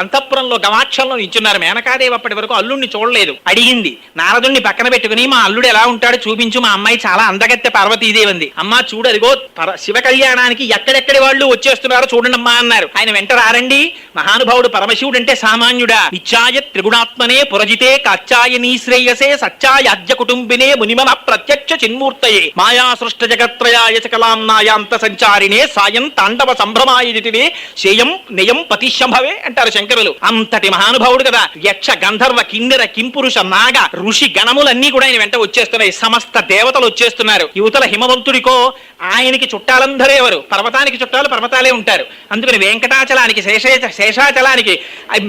అంతఃపురంలో గవాక్షంలో నించున్నారు. మేనకాదేవి అప్పటి వరకు అల్లుడిని చూడలేదు. అడిగింది నారదుణ్ణి పక్కన పెట్టుకుని, మా అల్లుడు ఎలా ఉంటాడు చూపించు, మా అమ్మాయి చాలా అందగత్తె పార్వతీదేవి అంది. అమ్మా చూడు అదిగో శివ కళ్యాణానికి ఎక్కడెక్కడి వాళ్ళు వచ్చేస్తున్నారో చూడండి అమ్మా అన్నారు. ఆయన వెంట రారండి. మహానుభావుడు పరమశివుడు అంటే సామాన్యుడా? నిత్యాయ త్రిగుణాత్మనే పురజితే కాచ్చాయ నీ శ్రేయసే సచ్చాయ అద్య కుటుంబ కౌటుంబినే మునిమన ప్రత్యక్ష చిన్మూర్తయే మాయా సృష్ట జగత్రయాయ చకలాంనాయాంత సంచారిణే సాయం తాండవ సంభ్రమాయజితినే శేయం నియం పతిశంభవే అంటారు శంకరులు. అంతటి మహానుభావుడు కదా. యక్ష గంధర్వ కిన్నెర కింపురుష నాగ ఋషి గణములన్నీ కూడా ఆయన వెంట వచ్చేస్తున్నాయి. సమస్త దేవతలు వచ్చేస్తున్నారు. యువతల హిమవంతుడికో ఆయనకి చుట్టాలందరూ ఎవరు? పర్వతానికి చుట్టాలు పర్వతాలే ఉంటారు. అందుకని వెంకటాచలానికి శేషాచలానికి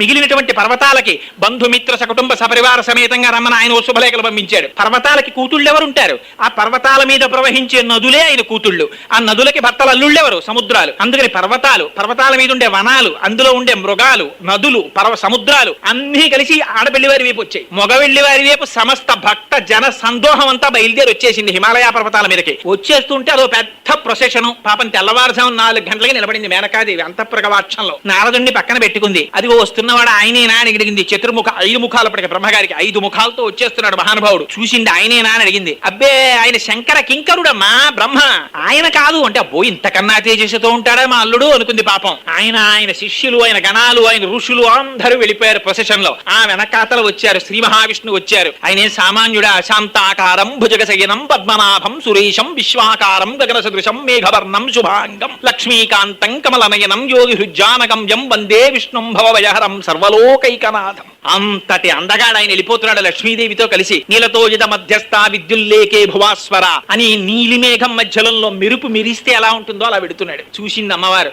మిగిలినటువంటి పర్వతాలకి బంధుమిత్ర సకుటుంబ సపరివార సమేతంగా రమ్మని ఆయన శుభలేఖలు పంపించాడు. పర్వతాలకి కూతుళ్ళు ఎవరు ఉంటారు? ఆ పర్వతాల మీద ప్రవహించే నదులే ఆయన కూతుళ్ళు. ఆ నదులకి భర్తలు అల్లుళ్ళెవరు? సముద్రాలు. అందుకని పర్వతాల మీద ఉండే వనాలు, అందులో ఉండే మృగాలు, నదులు, సముద్రాలు అన్నీ కలిసి ఆడబెళ్లి వారి వైపు వచ్చాయి. మగవెళ్లి వారి వైపు సమస్త భక్త జన సందోహం అంతా బయలుదేరి వచ్చేసింది హిమాలయ పర్వతాల మీదకి. వచ్చేస్తుంటే అదో పెద్ద ప్రొసెషన్. పాపం తెల్లవారుజాము 4 గంటలకి నిలబడింది మేనకాదేవి అంతఃప్రగవాక్షంలో. నారదుణ్ణి పక్కన పెట్టుకుంది. అది వస్తున్నవాడు ఆయనేనా అని అడిగింది. చతుర్ముఖ 5 ముఖాలప్పటికి బ్రహ్మగారికి 5 ముఖాలతో వచ్చేస్తున్నాడు మహానుభావుడు. చూసింది ఆయనేనా అని అడిగింది. అబ్బే ఆయన శంకర కింకరుడమ్మా బ్రహ్మ, ఆయన కాదు అంటే అబ్బో ఇంతకన్నా తేజస్సుతో ఉంటాడా మా అల్లుడు అనుకుంది. పాపం ఆయన శిష్యులు, ఆయన గణాలు, ఆయన ఋషులు అందరూ వెళ్ళిపోయారు ప్రొసెషన్ లో. ఆ వెనకాతలు వచ్చారు. శ్రీ మహావిష్ణువు వచ్చారు. ఆయనే సామాన్యుడా శాంతాకారం భుజగశయనం పద్మనాభం సురేశం విశ్వాకారం గగన సదృశం మేఘవర్ణం శుభాంగం లక్ష్మీకాంతం కమలనయనం యోగి హృజ్జానగమ్యం వందే విష్ణుం భవభయహరం సర్వలోకైకనాథం. అంతటి అందగాడు ఆయన వెళ్ళిపోతున్నాడు లక్ష్మీదేవితో కలిసి. నీలతోజిత మధ్యస్థ విద్యుల్లేకే భువాస్వర అని నీలిమేఘం మధ్యలో మెరుపు మిరిస్తే ఎలా ఉంటుందో అలా పెడుతున్నాడు. చూసింది అమ్మవారు.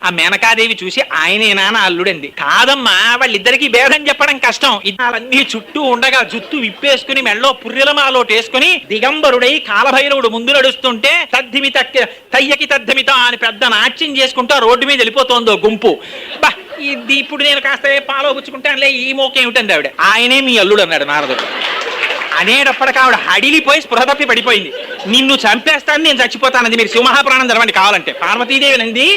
ఆ మేనకాదేవి చూసి ఆయనేనా నా అల్లుడంది. కాదమ్మా వాళ్ళిద్దరికీ భేదం చెప్పడం కష్టం. ఇదాలన్నీ చుట్టూ ఉండగా జుత్తు విప్పేసుకుని మెళ్ళో పుర్రెలమాలోటేసుకుని దిగంబరుడై కాలభైరవుడు ముందు నడుస్తుంటే తయ్యకి తద్దమిత అని పెద్ద నాట్యం చేసుకుంటూ రోడ్డు మీద వెళ్ళిపోతోందో గుంపు. ఇది ఇప్పుడు నేను కాస్త పాలో పుచ్చుకుంటానులే ఈ మోకేమిటంది ఆవిడ. ఆయనే మీ అల్లుడు అన్నాడు నారదుడు. అనేటప్పటికి ఆవిడ హడిలిపోయి స్పృహ తప్పి పడిపోయింది. నిన్ను చంపేస్తాను, నేను చచ్చిపోతానది. మీరు శివమహాప్రాణం జరవండి కావాలంటే. పార్వతీదేవి నంది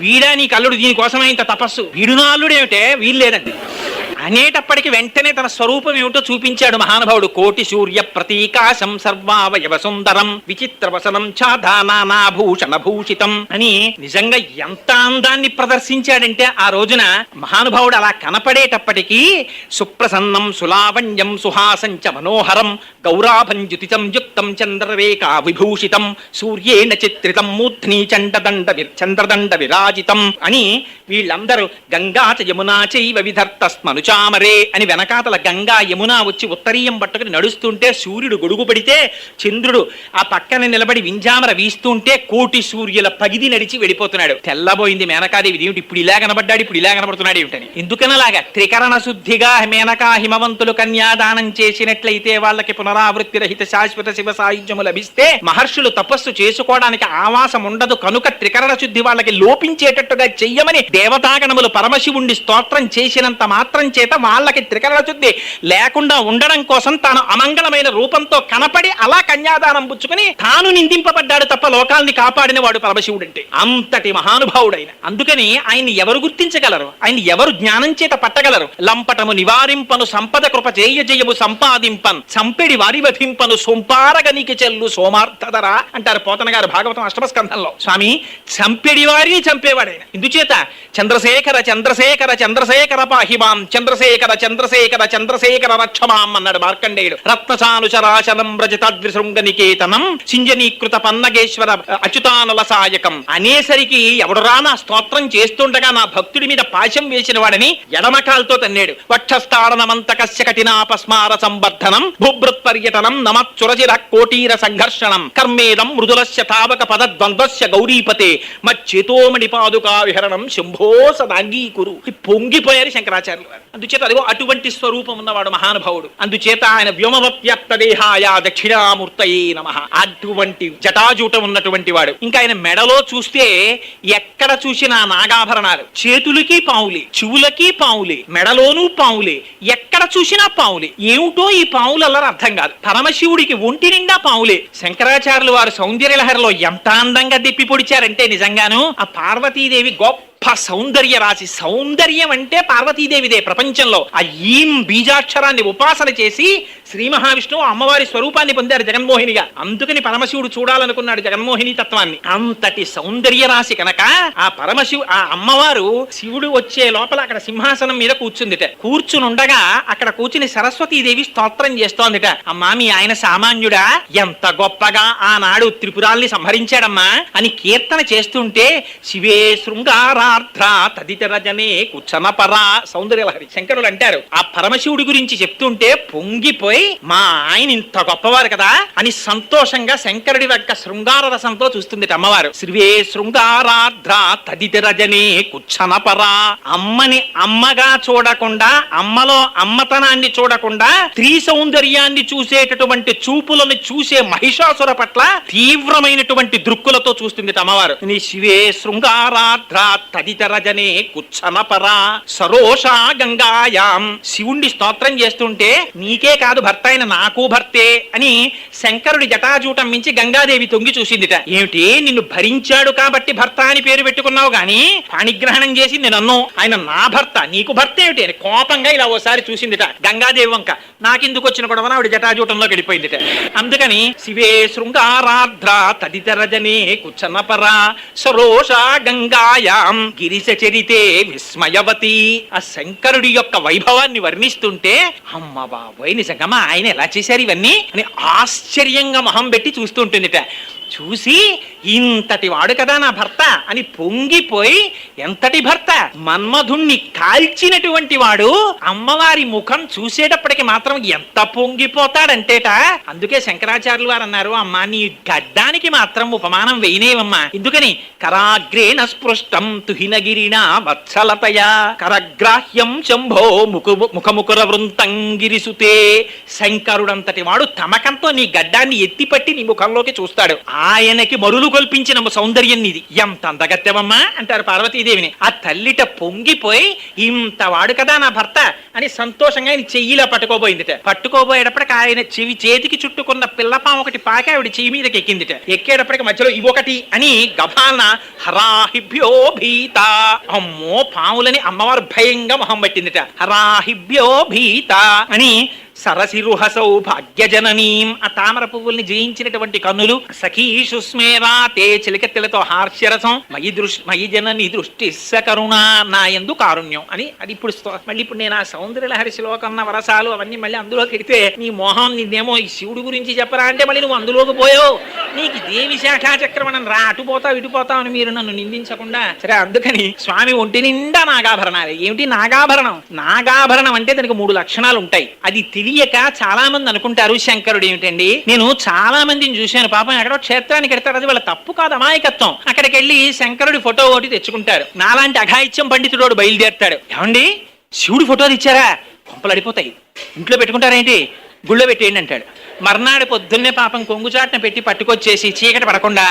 వీడా నీకు అల్లుడు, దీనికోసమే ఇంత తపస్సు, వీడు నా అల్లుడు ఏమిటే వీల్లేదండి అనేటప్పటికి వెంటనే తన స్వరూపం ఏమిటో చూపించాడు మహానుభావుడు. కోటి సూర్య ప్రతీకాశం సర్వావయవ సుందరం విచిత్రవసనం ఛాదానాభూషణ భూషితం అని నిజంగా ఎంత అందాన్ని ప్రదర్శించాడంటే ఆ రోజున మహానుభావుడు అలా కనపడేటప్పటికీ సుప్రసన్నం సులావణ్యం సుహాసంచ మనోహరం గౌరాభంజుతితం యుక్తం చంద్రరేఖా విభూషితం సూర్యేణ చిత్రితం మూర్ధ్ని చంద్రదండ విరాజితం అని వీళ్ళందరూ గంగా చ యమునా చైవ విధర్తస్మనుచ చామరే అని వెనకాతల గంగా యమున వచ్చి ఉత్తరీయం పట్టుకుని నడుస్తుంటే సూర్యుడు గొడుగు పడితే చంద్రుడు ఆ పక్కన నిలబడి వింజామర వీస్తుంటే కోటి సూర్యుల పగిది నడిచి వెళ్ళిపోతున్నాడు. తెల్లబోయింది మేనకాదేవి. ఏమిటి ఇప్పుడు ఇలా కనబడ్డాడు, ఇప్పుడు ఇలా కనబడుతున్నాడు ఏమిటని. ఎందుకనలాగా త్రికరణ శుద్ధిగా మేనకా హిమవంతులు కన్యాదానం చేసినట్లయితే వాళ్ళకి పునరావృత్తి రహిత శాశ్వత శివ సాయుధ్యము లభిస్తే మహర్షులు తపస్సు చేసుకోవడానికి ఆవాసం ఉండదు కనుక త్రికరణ శుద్ధి వాళ్ళకి లోపించేటట్టుగా చెయ్యమని దేవతాగణములు పరమశివుణ్ణి స్తోత్రం చేసినంత మాత్రం చేత వాళ్ళకి త్రికరణ శుద్ధి లేకుండా ఉండడం కోసం తాను అమంగళమైన రూపంతో కనపడి అలా కన్యాదానం పుచ్చుకుని తాను నిందింపబడ్డాడు తప్ప లోకాల్ని కాపాడిన వాడు పరమశివుడంటే. అంతటి మహానుభావుడైన. అందుకని ఆయన్ని ఎవరు గుర్తించగలరు? ఆయన్ని ఎవరు జ్ఞానం చేత పట్టగలరు? లంపటము నివారింపను సంపద కృప చేయ జయము సంపాదింపన్ చంపెడి వారి వధింపను సొంపారగనికి చెల్లు సోమార్థదరా అంటారు పోతన గారు భాగవతం 8వ స్కంధంలో. స్వామి చంపెడి వారిని చంపేవాడైన. ఇందుచేత చంద్రశేఖర చంద్రశేఖర చంద్రశేఖర పాహిమాం చంద్రశేఖర చంద్రశేఖర చంద్రశేఖర రక్షమాం అన్నాడు మార్కండేయుడు. రత్నచానుచరాచలం వ్రజతాద్రిశృంగనికేతనం సింజనీకృత పన్నగేశ్వర అచ్యుతానుల సాయకం అనేసరికి ఎవడురా నా స్తోత్రం చేస్తుండగా నా భక్తుడి మీద పాశం వేసిన వాడని ఎడమకాలతో తన్నాడు. వక్షస్థారణమంతకస్య కఠినాపస్మార సంవర్ధనం భూభృత్ పర్యటనం నమచ్చురచిర కోటీర సంఘర్షణం కర్మేదం మృదులస్య తావక పద ద్వంద్వస్య గౌరీపతే మచ్చేతోమణి పాదుకా విహరణం శంభో సదాంగీకురు. పొంగిపోయారు శంకరాచార్యులు వారు. అందుచేత అదిగో అటువంటి స్వరూపం ఉన్నవాడు మహానుభావుడు. అందుచేత ఆయన వ్యోమవ్యాప్త దేహాయ దక్షిణామూర్తయే నమః అటువంటి జటాజూటం ఉన్నటువంటి వాడు. ఇంకా ఆయన మెడలో చూస్తే ఎక్కడ చూసినా నాగాభరణాలు, చేతులకి పావులే, చెవులకి పావులే, మెడలోనూ పావులే, ఎక్కడ చూసినా పావులే. ఏమిటో ఈ పావులు అలా అర్థం కాదు. పరమశివుడికి ఒంటి నిండా పావులే. శంకరాచార్యులు వారు సౌందర్యలహరిలో ఎంత అందంగా దిప్పి పొడిచారంటే నిజంగాను ఆ పార్వతీదేవి గొప్ప సౌందర్య రాశి. సౌందర్యం అంటే పార్వతీదేవిదే ప్రపంచంలో. ఆ ఈం బీజాక్షరాన్ని ఉపాసన చేసి శ్రీ మహావిష్ణువు అమ్మవారి స్వరూపాన్ని పొందారు జగన్మోహినిగా. అందుకని పరమశివుడు చూడాలనుకున్నాడు జగన్మోహిని తత్వాన్ని. అంతటి సౌందర్య రాశి కనుక ఆ పరమశివు ఆ అమ్మవారు శివుడు వచ్చే లోపల అక్కడ సింహాసనం మీద కూర్చుందిట. కూర్చునుండగా అక్కడ కూర్చుని సరస్వతీదేవి స్తోత్రం చేస్తోందిట. అమ్మా, మీ ఆయన సామాన్యుడా, ఎంత గొప్పగా ఆనాడు త్రిపురాల్ని సంహరించాడమ్మా అని కీర్తన చేస్తుంటే శివే శృంగారార్ధ్ర తదితర జనే కుచ్చనపరా సౌందర్యలహరి. శంకరులు అంటారు ఆ పరమశివుడి గురించి చెప్తుంటే పొంగిపోయి మా ఆయన ఇంత గొప్పవారు కదా అని సంతోషంగా శంకరుడి యొక్క శృంగార రసంతో చూస్తుంది అమ్మవారు. శివే శృంగారార్ధ్ర తదితర జనే కుచ్చనపరా. అమ్మని అమ్మగా చూడకుండా, అమ్మలో అమ్మతనాన్ని చూడకుండా స్త్రీ సౌందర్యాన్ని చూసేటటువంటి చూపులను చూసే మహిషాసుర పట్ల తీవ్రమైనటువంటి దృక్కులతో చూస్తుంది అమ్మవారు. నీ శివే శృంగారార్ధ్ర తదితర జనే కుచ్చనపరా సరోషా గంగాయాం. శివుణ్ణి స్తోత్రం చేస్తుంటే నీకే కాదు భర్త అయిన నాకు భర్తే అని శంకరుడి జటాజూటం మించి గంగాదేవి తొంగి చూసిందిట. ఏమిటి, నిన్ను భరించాడు కాబట్టి భర్త అని పేరు పెట్టుకున్నావు గాని పాణిగ్రహణం చేసింది నన్ను, ఆయన నా భర్త, నీకు భర్త ఏమిటి అని కోపంగా ఇలా ఓసారి చూసిందిట గంగాదేవి వంక. నాకెందుకు వచ్చిన గొడవన ఆవిడ జటాజూటంలోకి వెళ్ళిపోయిందిట. అందుకని శివే శృంగారార్ధ్ర తదితర జనే కుచ్చనపరా సరోషా గంగాయాం గిరిశ చరితే విస్మయవతి. ఆ శంకరుడి యొక్క వైభవాన్ని వర్ణిస్తుంటే అమ్మ బాబోయ్, నిజంగా ఆయన ఎలా చేశారు ఇవన్నీ అని ఆశ్చర్యంగా మొహం పెట్టి చూస్తూ ఉంటుందిట. చూసి ఇంతటి వాడు కదా నా భర్త అని పొంగిపోయి, ఎంతటి భర్త, మన్మధుణ్ణి కాల్చినటువంటి వాడు అమ్మవారి ముఖం చూసేటప్పటికి మాత్రం ఎంత పొంగిపోతాడంటేట. అందుకే శంకరాచార్యులు వారు అన్నారు, అమ్మా నీ గడ్డానికి మాత్రం ఉపమానం వేయనేవమ్మా. ఎందుకని కరాగ్రేణ స్పృష్టం తుహినగిరిణ వత్సలతయా కరగ్రాహ్యం శంభో ముఖముకుర వృంతంగిరిసుతే. శంకరుడంతటి వాడు తమకంతో నీ గడ్డాన్ని ఎత్తిపట్టి నీ ముఖంలోకి చూస్తాడు. ఆయనకి మరులు కల్పించిన సౌందర్యం నీది, ఎంత అందగత్తెవమ్మా అంటారు పార్వతీదేవిని. ఆ తల్లిట పొంగిపోయి ఇంత వాడు కదా నా భర్త అని సంతోషంగా ఆయన చెయ్యిలా పట్టుకోబోయిందిట. పట్టుకోబోయేటప్పటికి ఆయన చెవి చేతికి చుట్టుకున్న పిల్లపాం ఒకటి పాకి ఆవిడ చెయ్యి మీదకి ఎక్కిందిట. ఎక్కేటప్పటికి మధ్యలో ఇవొకటి అని గభాన హరాహిభ్యో భీత. అమ్మో, పాములని అమ్మవారు భయంగా మొహం పట్టిందిట. హరాహిభ్యో భీత అని సరసిరుహసౌ భాగ్యజననీం. ఆ తామర పువ్వుల్ని జయించినటువంటి కన్నులు. సఖీషు స్మేరా తే చిలికెత్తెలతో హాస్యరసం మయి జనని దృష్టి కరుణ నా యందు కారుణ్యం అని. అది ఇప్పుడు మళ్ళీ ఇప్పుడు నేను ఆ సౌందర్యలహరి శ్లోకన్న వరసాలు అవన్నీ మళ్ళీ అందులోకి ఎడితే నీ మోహం నిన్నేమో ఈ శివుడు గురించి చెప్పరా అంటే మళ్ళీ నువ్వు అందులోకి పోయావు. నీకు దేవి శాఖా చక్రమణం రా, అటుపోతావు ఇటుపోతావు అని మీరు నన్ను నిందించకుండా. సరే, అందుకని స్వామి ఒంటి నిండా నాగాభరణాలే. ఏమిటి నాగాభరణం? నాగాభరణం అంటే దానికి 3 లక్షణాలు ఉంటాయి. అది తెలియక చాలా మంది అనుకుంటారు శంకరుడు ఏమిటండి. నేను చాలా మందిని చూశాను, పాపం ఎక్కడో క్షేత్రానికి ఎడతారు, అది వాళ్ళ తప్పు కాదు, అమాయకత్వం. అక్కడికి వెళ్ళి శంకరుడి ఫోటో ఒకటి తెచ్చుకుంటారు. నాలాంటి అఘాయిత్యం పండితుడు బయలుదేరుతాడు. ఏమండి శివుడి ఫోటోలు ఇచ్చారా, కొంపలు అడిపోతాయి, ఇంట్లో పెట్టుకుంటారేంటి, గుళ్ళో పెట్టేయండి అంటాడు. మర్నాడు పొద్దున్నే పాపం కొంగుచాట్న పెట్టి పట్టుకొచ్చేసి చీకటి పడకుండా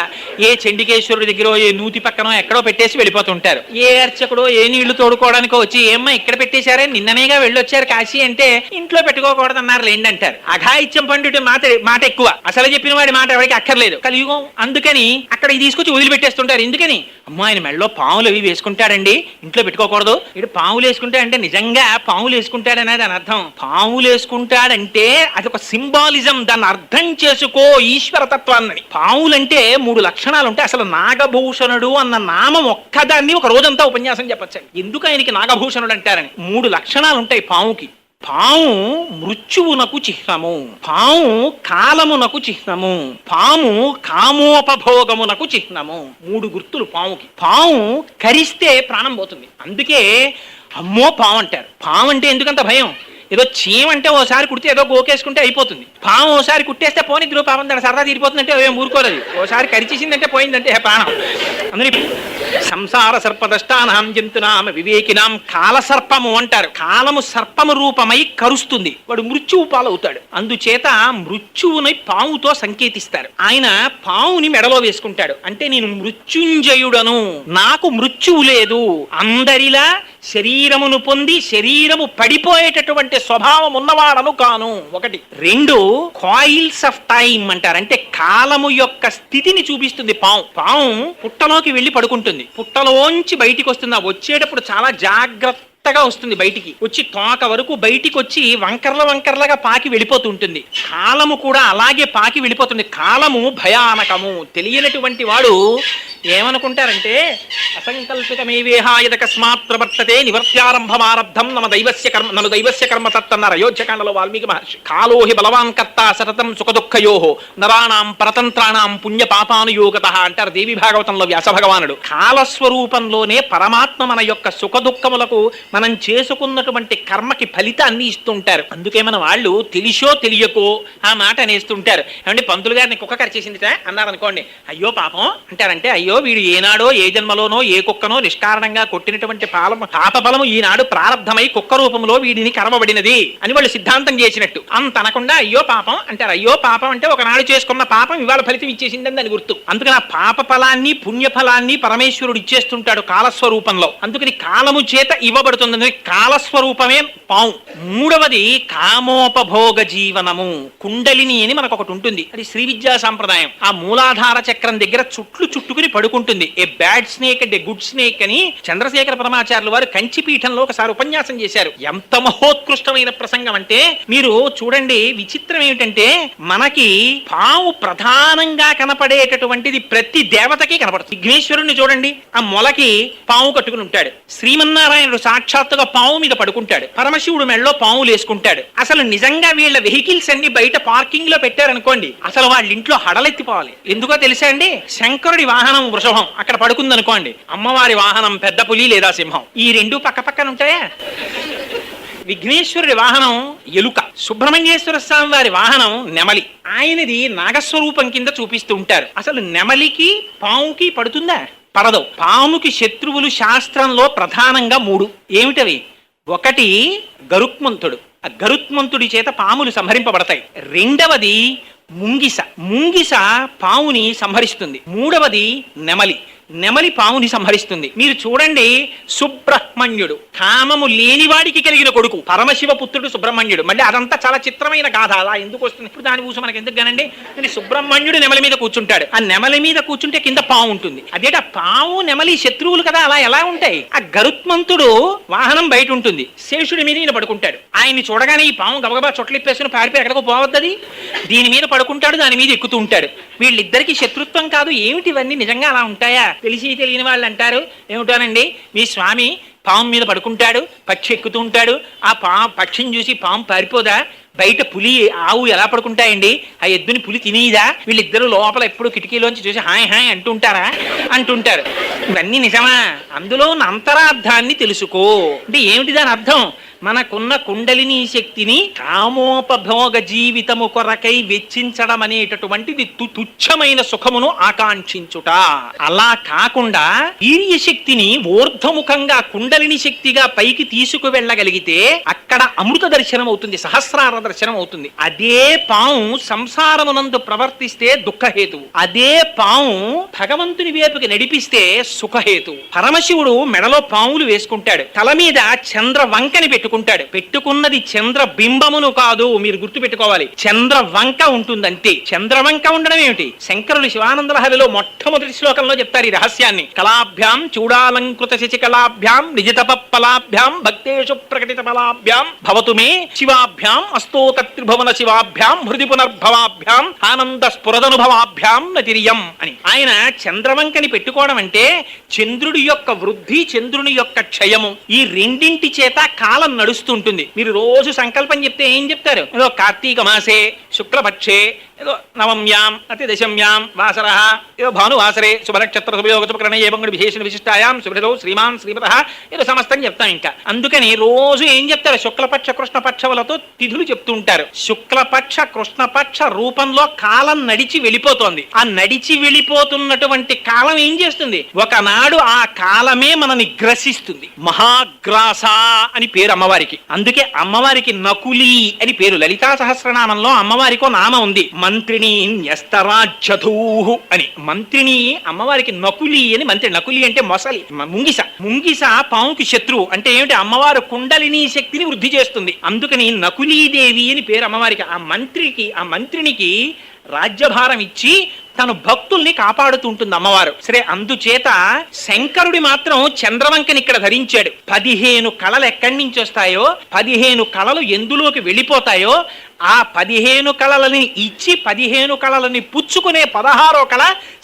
ఏ చండికేశ్వరుడి దగ్గర ఏ నూతి పక్కనో ఎక్కడో పెట్టేసి వెళ్ళిపోతుంటారు. ఏ అర్చకుడో ఏ నీళ్లు తోడుకోవడానికో వచ్చి ఏమ్మా ఇక్కడ పెట్టేశారే, నిన్ననేగా వెళ్ళొచ్చారు కాశీ అంటే ఇంట్లో పెట్టుకోకూడదన్నారు లేండి అంటారు. అఘాయిత్యం పండితుడి మాట ఎక్కువ, అసలు చెప్పిన వాడి మాట ఎవరికి అక్కర్లేదు, కలియుగం. అందుకని అక్కడ తీసుకొచ్చి వదిలిపెట్టేస్తుంటారు. ఎందుకని, అమ్మా ఆయన మెళ్ళలో పాములు అవి వేసుకుంటాడండి, ఇంట్లో పెట్టుకోకూడదు. ఇటు పాములు వేసుకుంటాడంటే నిజంగా పాములు వేసుకుంటాడనేది అని అర్థం. పాములు వేసుకుంటాడంటే అది ఒక సింబాలిజం, దాన్ని అర్థం చేసుకో ఈశ్వరతత్వాన్ని. పావులంటే 3 లక్షణాలు ఉంటాయి. అసలు నాగభూషణుడు అన్న నామం ఒక్కదాన్ని ఒక రోజంతా ఉపన్యాసం చెప్పచ్చండి, ఎందుకు ఆయనకి నాగభూషణుడు అంటారని. 3 లక్షణాలు ఉంటాయి పావుకి. పాము మృత్యువునకు చిహ్నము, పాము కాలమునకు చిహ్నము, పాము కామోపభోగమునకు చిహ్నము. 3 గుర్తులు పాముకి. పాము కరిస్తే ప్రాణం పోతుంది, అందుకే అమ్మో పాము అంటారు. పాము అంటే ఎందుకంత భయం? ఏదో చీమంటే ఓసారి కుడితే ఏదో గోకేసుకుంటే అయిపోతుంది. పాము ఓసారి కుట్టేస్తే పోనీ ఇద్దరు పాపం దాని సరదా తీరిపోతుందంటే ఏం ఊరుకోలేదు. ఓసారి కరిచేసిందంటే పోయిందంటే ప్రాణం. అందుకని సంసార సర్పదష్టానాం జంతునాం వివేకినాం. కాలసర్పము అంటారు. కాలము సర్పము రూపమై కరుస్తుంది, వాడు మృత్యువు పాలవుతాడు. అందుచేత మృత్యువుని పాముతో సంకేతిస్తారు. ఆయన పావుని మెడలో వేసుకుంటాడు. అంటే నేను మృత్యుంజయుడను, నాకు మృత్యువు లేదు, అందరిలా శరీరమును పొంది శరీరము పడిపోయేటటువంటి స్వభావం ఉన్నవాడను కాను. ఒకటి. రెండు, కాయిల్స్ ఆఫ్ టైం అంటారు. అంటే కాలము యొక్క స్థితిని చూపిస్తుంది పాము. పాము పుట్టలోకి వెళ్ళి పడుకుంటుంది, పుట్టలోంచి బయటికి వస్తుంది. వచ్చేటప్పుడు చాలా జాగ్రత్తగా వస్తుంది, బయటికి వచ్చి తోక వరకు బయటికి వచ్చి వంకర్లగా పాకి వెళ్ళిపోతుంటుంది. కాలము కూడా అలాగే పాకి వెళ్ళిపోతుంది. కాలము భయానకము. తెలియనటువంటి వాడు ఏమనుకుంటారంటే అసంకల్పితమేవేహాయదకస్మాత్ ప్రవర్తతే నివర్త్యారంభమారబ్ధం నమ దైవస్య కర్మ తత్తన్నారు అయోధ్యకాండలో వాల్మీకి మహర్షి. కాలోహి బలవాన్ కర్త సతతం సుఖదుఃఖయో నరాణాం పరతంత్రాణాం పుణ్య పాపానుయోగత అంటారు దేవి భాగవతంలో వ్యాస భగవానుడు. కాలస్వరూపంలోనే పరమాత్మ మన యొక్క సుఖదుఖములకు మనం చేసుకున్నటువంటి కర్మకి ఫలితాన్ని ఇస్తుంటారు. అందుకే మన వాళ్ళు తెలిసో తెలియకో ఆ మాట అనేస్తుంటారు. ఏమంటే పంతులు గారిని కుక్క కరిచేసిందిట అన్నారు అనుకోండి, అయ్యో పాపం అంటారంటే, అయ్యో వీడు ఏనాడో ఏ జన్మలోనో ఏ కుక్కనో నిష్కారణంగా కొట్టినటువంటి పాప ఫలము ఈనాడు ప్రారంధమై కుక్క రూపంలో వీడిని కరవబడినది అని వాళ్ళు సిద్ధాంతం చేసినట్టు. అంత అనకుండా అయ్యో పాపం అంటారు. అయ్యో పాపం అంటే ఒకనాడు చేసుకున్న పాపం ఇవాళ ఫలితం ఇచ్చేసిందని దాని గుర్తు. అందుకని ఆ పాప ఫలాన్ని పుణ్య ఫలాన్ని పరమేశ్వరుడు ఇచ్చేస్తుంటాడు కాలస్వరూపంలో. అందుకని కాలము చేత ఇవ్వబడుతుంది. కాలస్వరూపమే పాము. మూడవది కామోపభోగ జీవనము. కుండలిని అని మనకు ఒకటి ఉంటుంది, అది శ్రీ విద్యా సాంప్రదాయం. ఆ మూలాధార చక్రం దగ్గర చుట్టుకుని పడుకుంటుంది. ఏ bad snake and a good snake అని చంద్రశేఖర పరమాచార్యులు వారు కంచిపీఠంలో ఒకసారి ఉపన్యాసం చేశారు. ఎంత మహోత్కృష్టమైన ప్రసంగం అంటే మీరు చూడండి. విచిత్రం ఏమిటంటే మనకి పాము ప్రధానంగా కనపడేటటువంటిది ప్రతి దేవతకి కనపడుతుంది. విఘ్నేశ్వరుణ్ణి చూడండి, ఆ మొలకి పాము కట్టుకుని ఉంటాడు. శ్రీమన్నారాయణుడు సాక్షాత్తుగా పాము మీద పడుకుంటాడు. పరమశివుడు మెళ్ళలో పాములు వేసుకుంటాడు. అసలు నిజంగా వీళ్ళ వెహికల్స్ అన్ని బయట పార్కింగ్ లో పెట్టారనుకోండి, అసలు వాళ్ళ ఇంట్లో హడలెత్తిపోవాలి. ఎందుకో తెలుసా అండి? శంకరుడి వాహనం వృషభం అక్కడ పడుకుంది అనుకోండి, అమ్మవారి వాహనం పెద్ద పులి లేదా సింహం. ఈ రెండు పక్క పక్కన ఉంటాయా? విఘ్నేశ్వరుడి వాహనం ఎలుక, సుబ్రహ్మణ్యేశ్వర స్వామి వారి వాహనం నెమలి. ఆయనది నాగస్వరూపం కింద చూపిస్తూ ఉంటారు. అసలు నెమలికి పాముకి పడుతుందా? పడదు. పాముకి శత్రువులు శాస్త్రంలో ప్రధానంగా మూడు. ఏమిటవి? ఒకటి గరుత్మంతుడు, ఆ గరుత్మంతుడి చేత పాములు సంహరింపబడతాయి. రెండవది ముంగిస, ముంగిస పాముని సంహరిస్తుంది. మూడవది నెమలి, నెమలి పాముని సంహరిస్తుంది. మీరు చూడండి, సుబ్రహ్మణ్యుడు కామము లేనివాడికి కలిగిన కొడుకు, పరమశివ పుత్రుడు సుబ్రహ్మణ్యుడు. మళ్ళీ అదంతా చాలా చిత్రమైన గాథ. అలా ఎందుకు వస్తుంది? ఇప్పుడు దాని ఊసు మనకి ఎందుకు గానండి? సుబ్రహ్మణ్యుడు నెమలి మీద కూర్చుంటాడు. ఆ నెమలి మీద కూర్చుంటే కింద పాము ఉంటుంది. అదేట పాము నెమలి శత్రువులు కదా, అలా ఎలా ఉంటాయి? ఆ గరుత్మంతుడు వాహనం బయట ఉంటుంది, శేషుడి మీద ఈయన పడుకుంటాడు. ఆయన్ని చూడగానే ఈ పాము గబగబా చొట్లిప్పేసుకుని పారిపోయి ఎక్కడికో పోవద్దది. దీని మీద పడుకుంటాడు, దాని మీద ఎక్కుతూ ఉంటాడు. వీళ్ళిద్దరికి శత్రుత్వం కాదు. ఏమిటివన్నీ? నిజంగా అలా ఉంటాయా? తెలిసి తెలియని వాళ్ళు అంటారు, ఏమిటోనండి మీ స్వామి పాము మీద పడుకుంటాడు, పక్షి ఎక్కుతూ ఉంటాడు, ఆ పక్షిని చూసి పాము పారిపోదా? బయట పులి ఆవు ఎలా పడుకుంటాయండి? ఆ ఎద్దుని పులి తినేదా? వీళ్ళిద్దరూ లోపల ఎప్పుడు కిటికీలోంచి చూసి హాయ్ హాయ్ అంటుంటారు. ఇవన్నీ నిజమా? అందులో ఉన్న అంతరార్థాన్ని తెలుసుకో. అంటే ఏమిటి దాని అర్థం? మనకున్న కుండలిని శక్తిని కామోపభోగ జీవితము కొరకై వెచ్చించడం అనేటటువంటిది తుచ్చమైన సుఖమును ఆకాంక్షించుట. అలా కాకుండా వీర్య శక్తిని ఊర్ధముఖంగా కుండలిని శక్తిగా పైకి తీసుకువెళ్ళగలిగితే అక్కడ అమృత దర్శనం అవుతుంది, సహస్రార దర్శనం అవుతుంది. అదే పాము సంసారమునందు ప్రవర్తిస్తే దుఃఖహేతువు, అదే పాము భగవంతుని వైపుకి నడిపిస్తే సుఖహేతువు. పరమశివుడు మెడలో పాములు వేసుకుంటాడు, తల మీద చంద్ర వంకని పెట్టుకున్నది చంద్ర బింబమును కాదు. మీరు గుర్తు పెట్టుకోవాలి, చంద్ర వంక ఉంటుంది అంతే. చంద్రవంక ఉండడం ఏమిటి? శంకరులు శివానందలహరిలో మొట్టమొదటి శ్లోకంలో చెప్తారు ఈ రహస్యాన్ని. కళాభ్యాం చూడాలంకృత శశికళాభ్యాం నిజితపలాభ్యాం భక్తేషు ప్రకటిత ఫలాభ్యాం భవతు మే శివాభ్యాం అస్తోక త్రిభువన శివాభ్యాం హృది పునర్భవాభ్యాం ఆనంద స్ఫురదనుభవాభ్యాం నతిరియం అని. ఆయన చంద్రవంకని పెట్టుకోవడం అంటే చంద్రుడి యొక్క వృద్ధి, చంద్రుని యొక్క క్షయము, ఈ రెండింటి చేత కాలం నడుస్తుంటుంది. మీరు రోజు సంకల్పం చెప్తే ఏం చెప్తారు? ఏదో కార్తీక మాసే శుక్లపక్షే ఏదో నవమ్యాం అతి దశమ్యాం వాసర ఏదో భానువాసరే శుభనక్షత్ర శుభయోగ శుభకరణ ఏబంగుడి విశేషణ విశిష్టాయాం శుభ్రతో శ్రీమాన్ శ్రీమత ఏదో సమస్తం చెప్తాం. ఇంకా అందుకని రోజు ఏం చెప్తారు? శుక్లపక్ష కృష్ణపక్షములతో తిథులు చెప్తూ ఉంటారు. శుక్లపక్ష కృష్ణపక్ష రూపంలో కాలం నడిచి వెళ్ళిపోతోంది. ఆ నడిచి వెళ్ళిపోతున్నటువంటి కాలం ఏం చేస్తుంది? ఒకనాడు ఆ కాలమే మనని గ్రసిస్తుంది. మహాగ్రాస అని పేరు అమ్మవారికి. అందుకే అమ్మవారికి నకులి అని పేరు. లలితా సహస్రనామంలో అమ్మవారికో నామ ఉంది, మంత్రిని న్యస్తరాజ్యధూహు అని. మంత్రిని అమ్మవారికి నకులి అని మంత్రి. నకులి అంటే మొసలి, ముంగిస. ముంగిస పాముకి శత్రువు. అంటే ఏమిటి? అమ్మవారు కుండలిని శక్తిని వృద్ధి చేస్తుంది. అందుకని నకులీదేవి అని పేరు అమ్మవారికి. ఆ మంత్రికి రాజ్యభారం ఇచ్చి తను భక్తుల్ని కాపాడుతుంటుంది అమ్మవారు. సరే, అందుచేత శంకరుడి మాత్రం చంద్రవంకని ఇక్కడ ధరించాడు. 15 కళలు ఎక్కడి నుంచి వస్తాయో, 15 కళలు ఎందులోకి వెళ్ళిపోతాయో, ఆ 15 కళలని ఇచ్చి 15 కళలని పుచ్చుకునే 16వ కళ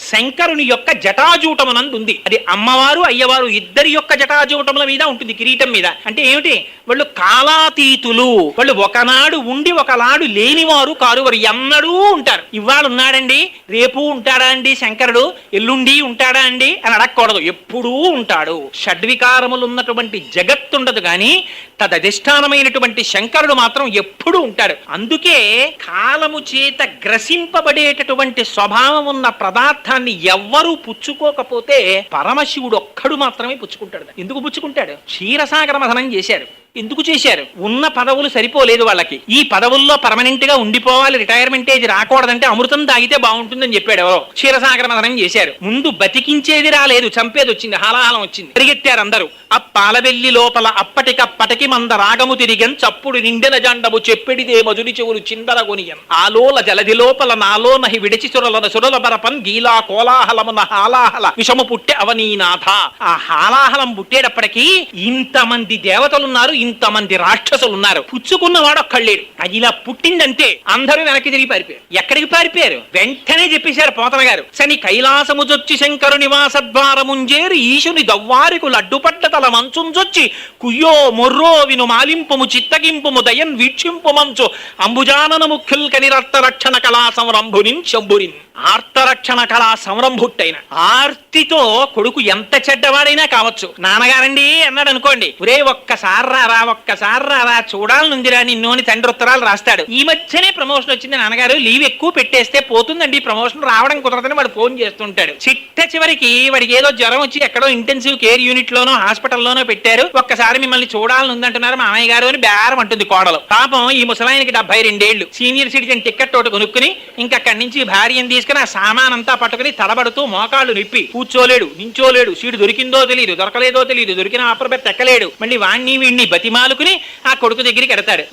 శంకరుని యొక్క జటాజూటమునందుంది. అది అమ్మవారు అయ్యవారు ఇద్దరి యొక్క జటాజూటముల మీద ఉంటుంది, కిరీటం మీద. అంటే ఏమిటి? వాళ్ళు కాలాతీతులు. వాళ్ళు ఒకనాడు ఉండి ఒకనాడు లేనివారు కారు. వారు ఎన్నడూ ఉంటారు. ఇవాళ ఉన్నాడండి, రేపు ఉంటాడా అండి శంకరుడు, ఎల్లుండి ఉంటాడా అండి అని అడగకూడదు. ఎప్పుడూ ఉంటాడు. షడ్వికారములు ఉన్నటువంటి జగత్తుండదు గాని తదధిష్టానమైనటువంటి శంకరుడు మాత్రం ఎప్పుడూ ఉంటాడు. అందుకే కాలము చేత గ్రసింపబడేటటువంటి స్వభావం ఉన్న పదార్థాన్ని ఎవ్వరూ పుచ్చుకోకపోతే పరమశివుడు ఒక్కడు మాత్రమే పుచ్చుకుంటాడు. ఎందుకు పుచ్చుకుంటాడు? క్షీరసాగర మథనం చేశారు. ఎందుకు చేశారు? ఉన్న పదవులు సరిపోలేదు వాళ్ళకి. ఈ పదవుల్లో పర్మనెంట్ గా ఉండిపోవాలి, రిటైర్మెంట్ ఏజ్ రాకూడదంటే అమృతం తాగితే బాగుంటుందని చెప్పాడు ఎవరో. క్షీరసాగర మథనం చేశారు. ముందు బతికించేది రాలేదు, చంపేది వచ్చింది, హాలాహలం వచ్చింది. పరిగెత్తారు అందరూ. ఆ పాలవెల్లి లోపల అప్పటికప్పటికి మంద రాగము తిరిగన్ చప్పుడు నిండెన జండము చెప్పెడిదే మధురి చెవులు చిందర కొనియన్ ఆలోల జలది లోపల నాలో నహి విడిచి సురలన సురల బరపన్ గీలా కోలాహలమున హాలాహల విషము పుట్టె అవనీనాథ. ఆ హాలాహలం పుట్టేటప్పటికి ఇంతమంది దేవతలున్నారు, ఇంతమంది రాక్షసులున్నారు. పుచ్చుకున్నవాడు ఒక్కళ్ళేడు. అది ఇలా పుట్టిందంటే అందరూ వెనక్కి తిరిగి పారిపోయారు. ఎక్కడికి పారిపోయారు? వెంటనే చెప్పేశారు పోతన గారు. శని కైలాసముజొచ్చి శంకరు నివాసద్వారముంజేరి ఈశుని దవ్వారికు లడ్డుపడ్డ తల మంచుంజొచ్చి కుయ్యో మొర్రో విను మాలింపుము చిత్తగింపుము దయన్ వీక్షింపు మంచు అంబుజానన ముఖ్యుల్ కనిరర్త రక్షణ కళా సంరంభునిన్ శంభురిన్. ఆర్తరక్షణ కళా సంరంభుట్టైన ఆర్తితో కొడుకు ఎంత చెడ్డవాడైనా కావచ్చు, నాన్నగారండి అన్నాడు అనుకోండి, ఒరే ఒక్కసారి రారా చూడాలనుందిరా నిన్ను అని తండ్రి ఉత్తరాలు రాస్తాడు. ఈ మధ్యనే ప్రమోషన్ వచ్చింది నాన్నగారు, లీవ్ ఎక్కువ పెట్టేస్తే పోతుందండి, ప్రమోషన్ రావడం కుదరదని వాడు ఫోన్ చేస్తుంటాడు. చిట్ట చివరికి వాడికి ఏదో జ్వరం వచ్చి ఎక్కడో ఇంటెన్సివ్ కేర్ యూనిట్ లోనో హాస్పిటల్లోనో పెట్టారు, ఒక్కసారి మిమ్మల్ని చూడాలనుందంటున్నారు మామయ్య గారు అని బేరం అంటుంది కోడలు. పాపం ఈ ముసలాయనకి 72 ఏళ్లు. సీనియర్ సిటిజన్ టికెట్ ఒకటి కొనుక్కుని ఇంకక్కడి నుంచి భార్యను తీసుకుని ఆ సామాన్ అంతా పట్టుకుని తడబడుతూ మోకాళ్ళు నిప్పి కూర్చోలేడు, నించోలేడు, సీటు దొరికిందో తెలియదు, దొరకలేదో తెలియదు, దొరికిన ఆపరబెత్త ఎక్కలేడు. మళ్ళీ వాణ్ణి వీణ్ణి బతిమాలుకుని ఆ కొడుకు దగ్గరికి ఎడతాడు.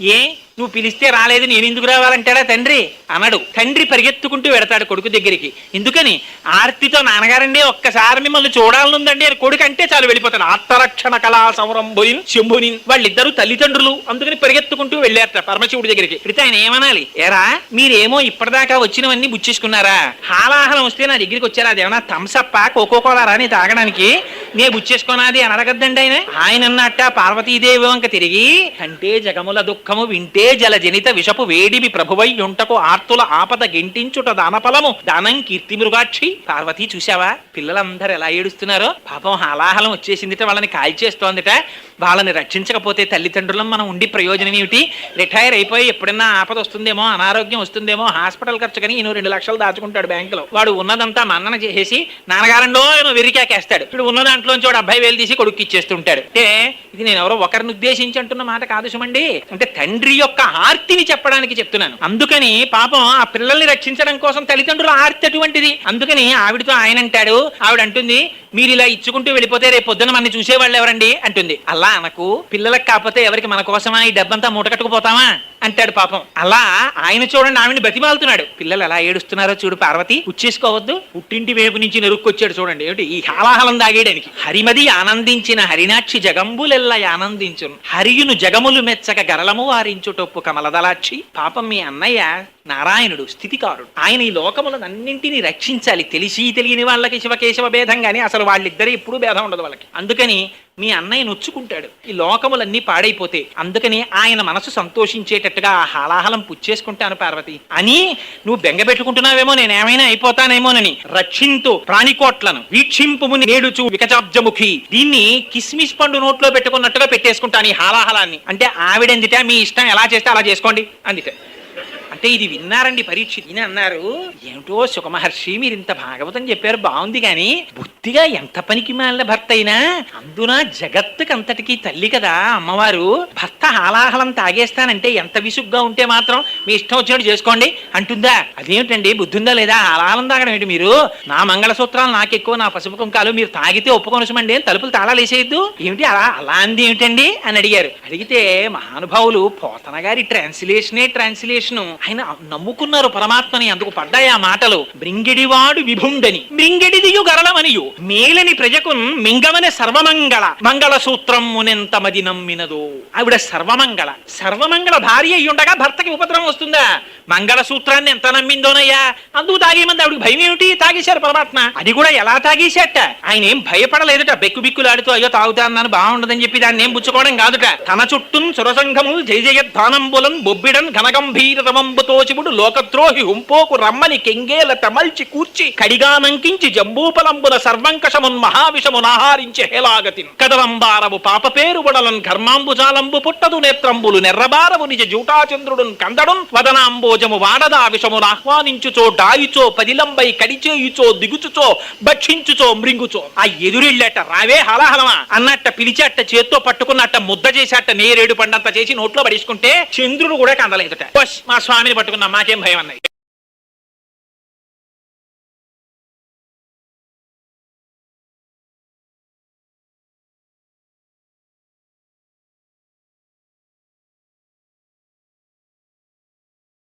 నువ్వు పిలిస్తే రాలేదు, నేను ఎందుకు రావాలంటాడా తండ్రి అనడు. తండ్రి పరిగెత్తుకుంటూ వెడతాడు కొడుకు దగ్గరికి. ఎందుకని? ఆర్తితో నాన్నగారండి ఒక్కసారి మిమ్మల్ని చూడాలనుందండి అని కొడుకు అంటే చాలు వెళ్ళిపోతాడు. ఆత్మరక్షణ కళా సంరంభుని శంభుని. వాళ్ళిద్దరూ తల్లిదండ్రులు, అందుకని పరిగెత్తుకుంటూ వెళ్ళారట పరమశివుడి దగ్గరికి. అయితే ఆయన ఏమనాలి? ఏరా మీరేమో ఇప్పటిదాకా వచ్చినవన్నీ బుచ్చేసుకున్నారా? హాలాహలం వస్తే నా దగ్గరికి వచ్చారా? అదేమన్నా థమ్సప్ప కోకోకోలా రాని తాగడానికి నే బుచ్చేసుకోనాది అని అడగద్దండి ఆయన అన్నట్ట. పార్వతీదేవి వంక తిరిగి అంటే జగముల దుఃఖము వింటే జల జనిత విషపు వేడిమి ప్రభువై యుంటకు ఆర్తుల ఆపద గెంటించుట దానఫలము దానం కీర్తి మృగాక్షి. పార్వతి చూసావా పిల్లలందరూ ఎలా ఏడుస్తున్నారో? పాపం హాలాహలం వచ్చేసిందిట, వాళ్ళని కాల్చేస్తోందిట. వాళ్ళని రక్షించకపోతే తల్లిదండ్రులను మనం ఉండి ప్రయోజనం ఏమిటి? రిటైర్ అయిపోయి ఎప్పుడన్నా ఆపద వస్తుందేమో, అనారోగ్యం వస్తుందేమో, హాస్పిటల్ ఖర్చు కానీ ఈయన 2 లక్షలు దాచుకుంటాడు బ్యాంకులో. వాడు ఉన్నదంతా మన్నన చేసేసి నాన్నగారంలో వెరికాకేస్తాడు. ఇప్పుడు ఉన్న దాంట్లోంచి వాడు 70,000 తీసి కొడుకు ఇచ్చేస్తుంటాడు. అంటే ఇది నేను ఎవరో ఒకరిని ఉద్దేశించి అంటున్న మాట కాదు సుమండి, అంటే తండ్రి యొక్క ఆర్తిని చెప్పడానికి చెప్తున్నాను. అందుకని పాపం ఆ పిల్లల్ని రక్షించడం కోసం తల్లిదండ్రుల ఆర్తి అటువంటిది. అందుకని ఆవిడతో ఆయన అంటాడు, ఆవిడ అంటుంది మీరు ఇలా ఇచ్చుకుంటూ వెళ్ళిపోతే రేపు పొద్దున మన చూసేవాళ్ళు ఎవరండి అంటుంది. అలా అనకు, పిల్లలకు కాకపోతే ఎవరికి మన కోసమా ఈ డబ్బంతా మూట కట్టుకుపోతామా అంటాడు పాపం. అలా ఆయన చూడండి ఆవిడని బతిమాలుతున్నాడు. పిల్లలు ఎలా ఏడుస్తున్నారో చూడు పార్వతి, ఉచ్చేసుకోవద్దు. పుట్టింటి వైపు నుంచి నెరుక్కొచ్చాడు చూడండి. ఏమిటి? ఈ హాలాహలం దాగేయడానికి. హరిమది ఆనందించిన హరినాక్షి జగంబులెల్ల ఆనందించును హరియును జగములు మెచ్చక గరళము వారించుటొప్పు కమలదలాక్షి. పాపం మీ అన్నయ్య నారాయణుడు స్థితికారుడు. ఆయన ఈ లోకములన్నింటినీ రక్షించాలి. తెలిసి తెలియని వాళ్ళకి శివకేశవ భేదం గాని అసలు వాళ్ళిద్దరే ఎప్పుడూ భేదం ఉండదు వాళ్ళకి. అందుకని మీ అన్నయ్య నొచ్చుకుంటాడు ఈ లోకములన్నీ పాడైపోతే. అందుకని ఆయన మనసు సంతోషించేటట్టుగా ఆ హాలాహలం పుచ్చేసుకుంటాను పార్వతి అని నువ్వు బెంగపెట్టుకుంటున్నావేమో, నేనేమైనా అయిపోతానేమోనని. రక్షింతు ప్రాణికోట్లను వీక్షింపుముని నేడుచు వికచాబ్జముఖి. దీన్ని కిస్మిస్ పండు నోట్లో పెట్టుకున్నట్టుగా పెట్టేసుకుంటాను ఈ హాలాహలాన్ని. అంటే ఆవిడెందిట మీ ఇష్టం ఎలా చేస్తే అలా చేసుకోండి అందిట. అంటే ఇది విన్నారండి పరీక్ష ఈయన అన్నారు, ఏమిటో సుఖమహర్షి మీరు ఇంత భాగవతం చెప్పారు బాగుంది గాని బుద్ధిగా ఎంత పనికి మాలిన భర్త అయినా అందున జగత్తుకి అంతటికి తల్లి కదా అమ్మవారు, భర్త హాలాహలం తాగేస్తానంటే ఎంత విసుగ్గా ఉంటే మాత్రం మీ ఇష్టం వచ్చినట్టు చేసుకోండి అంటుందా? అదేమిటండి బుద్ధి ఉందా లేదా? హాలాహలం తాగడం ఏంటి మీరు? నా మంగళసూత్రాలు నాకెక్కువ, నా పసుపు కుంకాలు మీరు తాగితే ఒప్పుకొనసమండి, తలుపులు తాళాలు వేసేయద్దు ఏమిటి అలా అంది ఏమిటండి అని అడిగారు. అడిగితే మహానుభావులు పోతన గారి ట్రాన్స్లేషన్ ఆయన నమ్ముకున్నారు పరమాత్మని, అందుకు పడ్డాయి ఆ మాటలు. బ్రింగిడివాడు విభుండని బ్రింగిడిదియు గరళమనియు మేలని ప్రజకున్ మింగమని సర్వమంగళ మంగళ సూత్రం మునెంత మది నమ్మినదో. ఆవిడ సర్వమంగళ భార్య అయ్యుండగా భర్తకి ఉపద్రవం వస్తుందా? మంగళ సూత్రాన్ని ఎంత నమ్మిందోనయ్యా, అందుకు తాగేమంది. ఆవిడకి భయం ఏమిటి? తాగేశారు పరమాత్మ. అది కూడా ఎలా తాగేశాట? ఆయన ఏం భయపడలేదుట, బిక్కులాడుతూ అయ్యో తాగుతాను బాగుండదని చెప్పి దాన్ని ఏం పుచ్చుకోవడం కాదుట. తన చుట్టూ సురసంఘములు జయజయధ్వానంబులం బొబ్బిడన్ ఘనగంభీరతమంబుతో శివుడు లోకద్రోహి హుంపోకు రమ్మని కెంగేల తమల్చి కూర్చి కడిగానంకించి జంబూపలంబున సర్వంకషమున్ మహావిషమునాహారించి హేలాగతిన్ కదలంబారవు పాప పేరు బుడలన్ ఘర్మాంబుజాలంబు పుట్టదు నేత్రంబులు నెర్రబారవు నిజ జూటాచంద్రుడున్ కందడున్ వదనాంబోజము వాడదా విషమును ఆహ్వానించుచో డాయుచో పదిలంబై కడిచేయుచో దిగుచుచో భక్షించుచో మృంగుచో. ఆ ఎదురిళ్ళట రావే హలహలమా అన్నట్ట పిలిచేట చేత్తో పట్టుకున్నట్ట ముద్ద చేసేట నేరేడు పండంత చేసి నోట్లో పడేసుకుంటే చంద్రుడు కూడా కందలేదుట. మా స్వామిని పట్టుకున్నా మాకేం భయం అన్నాయి.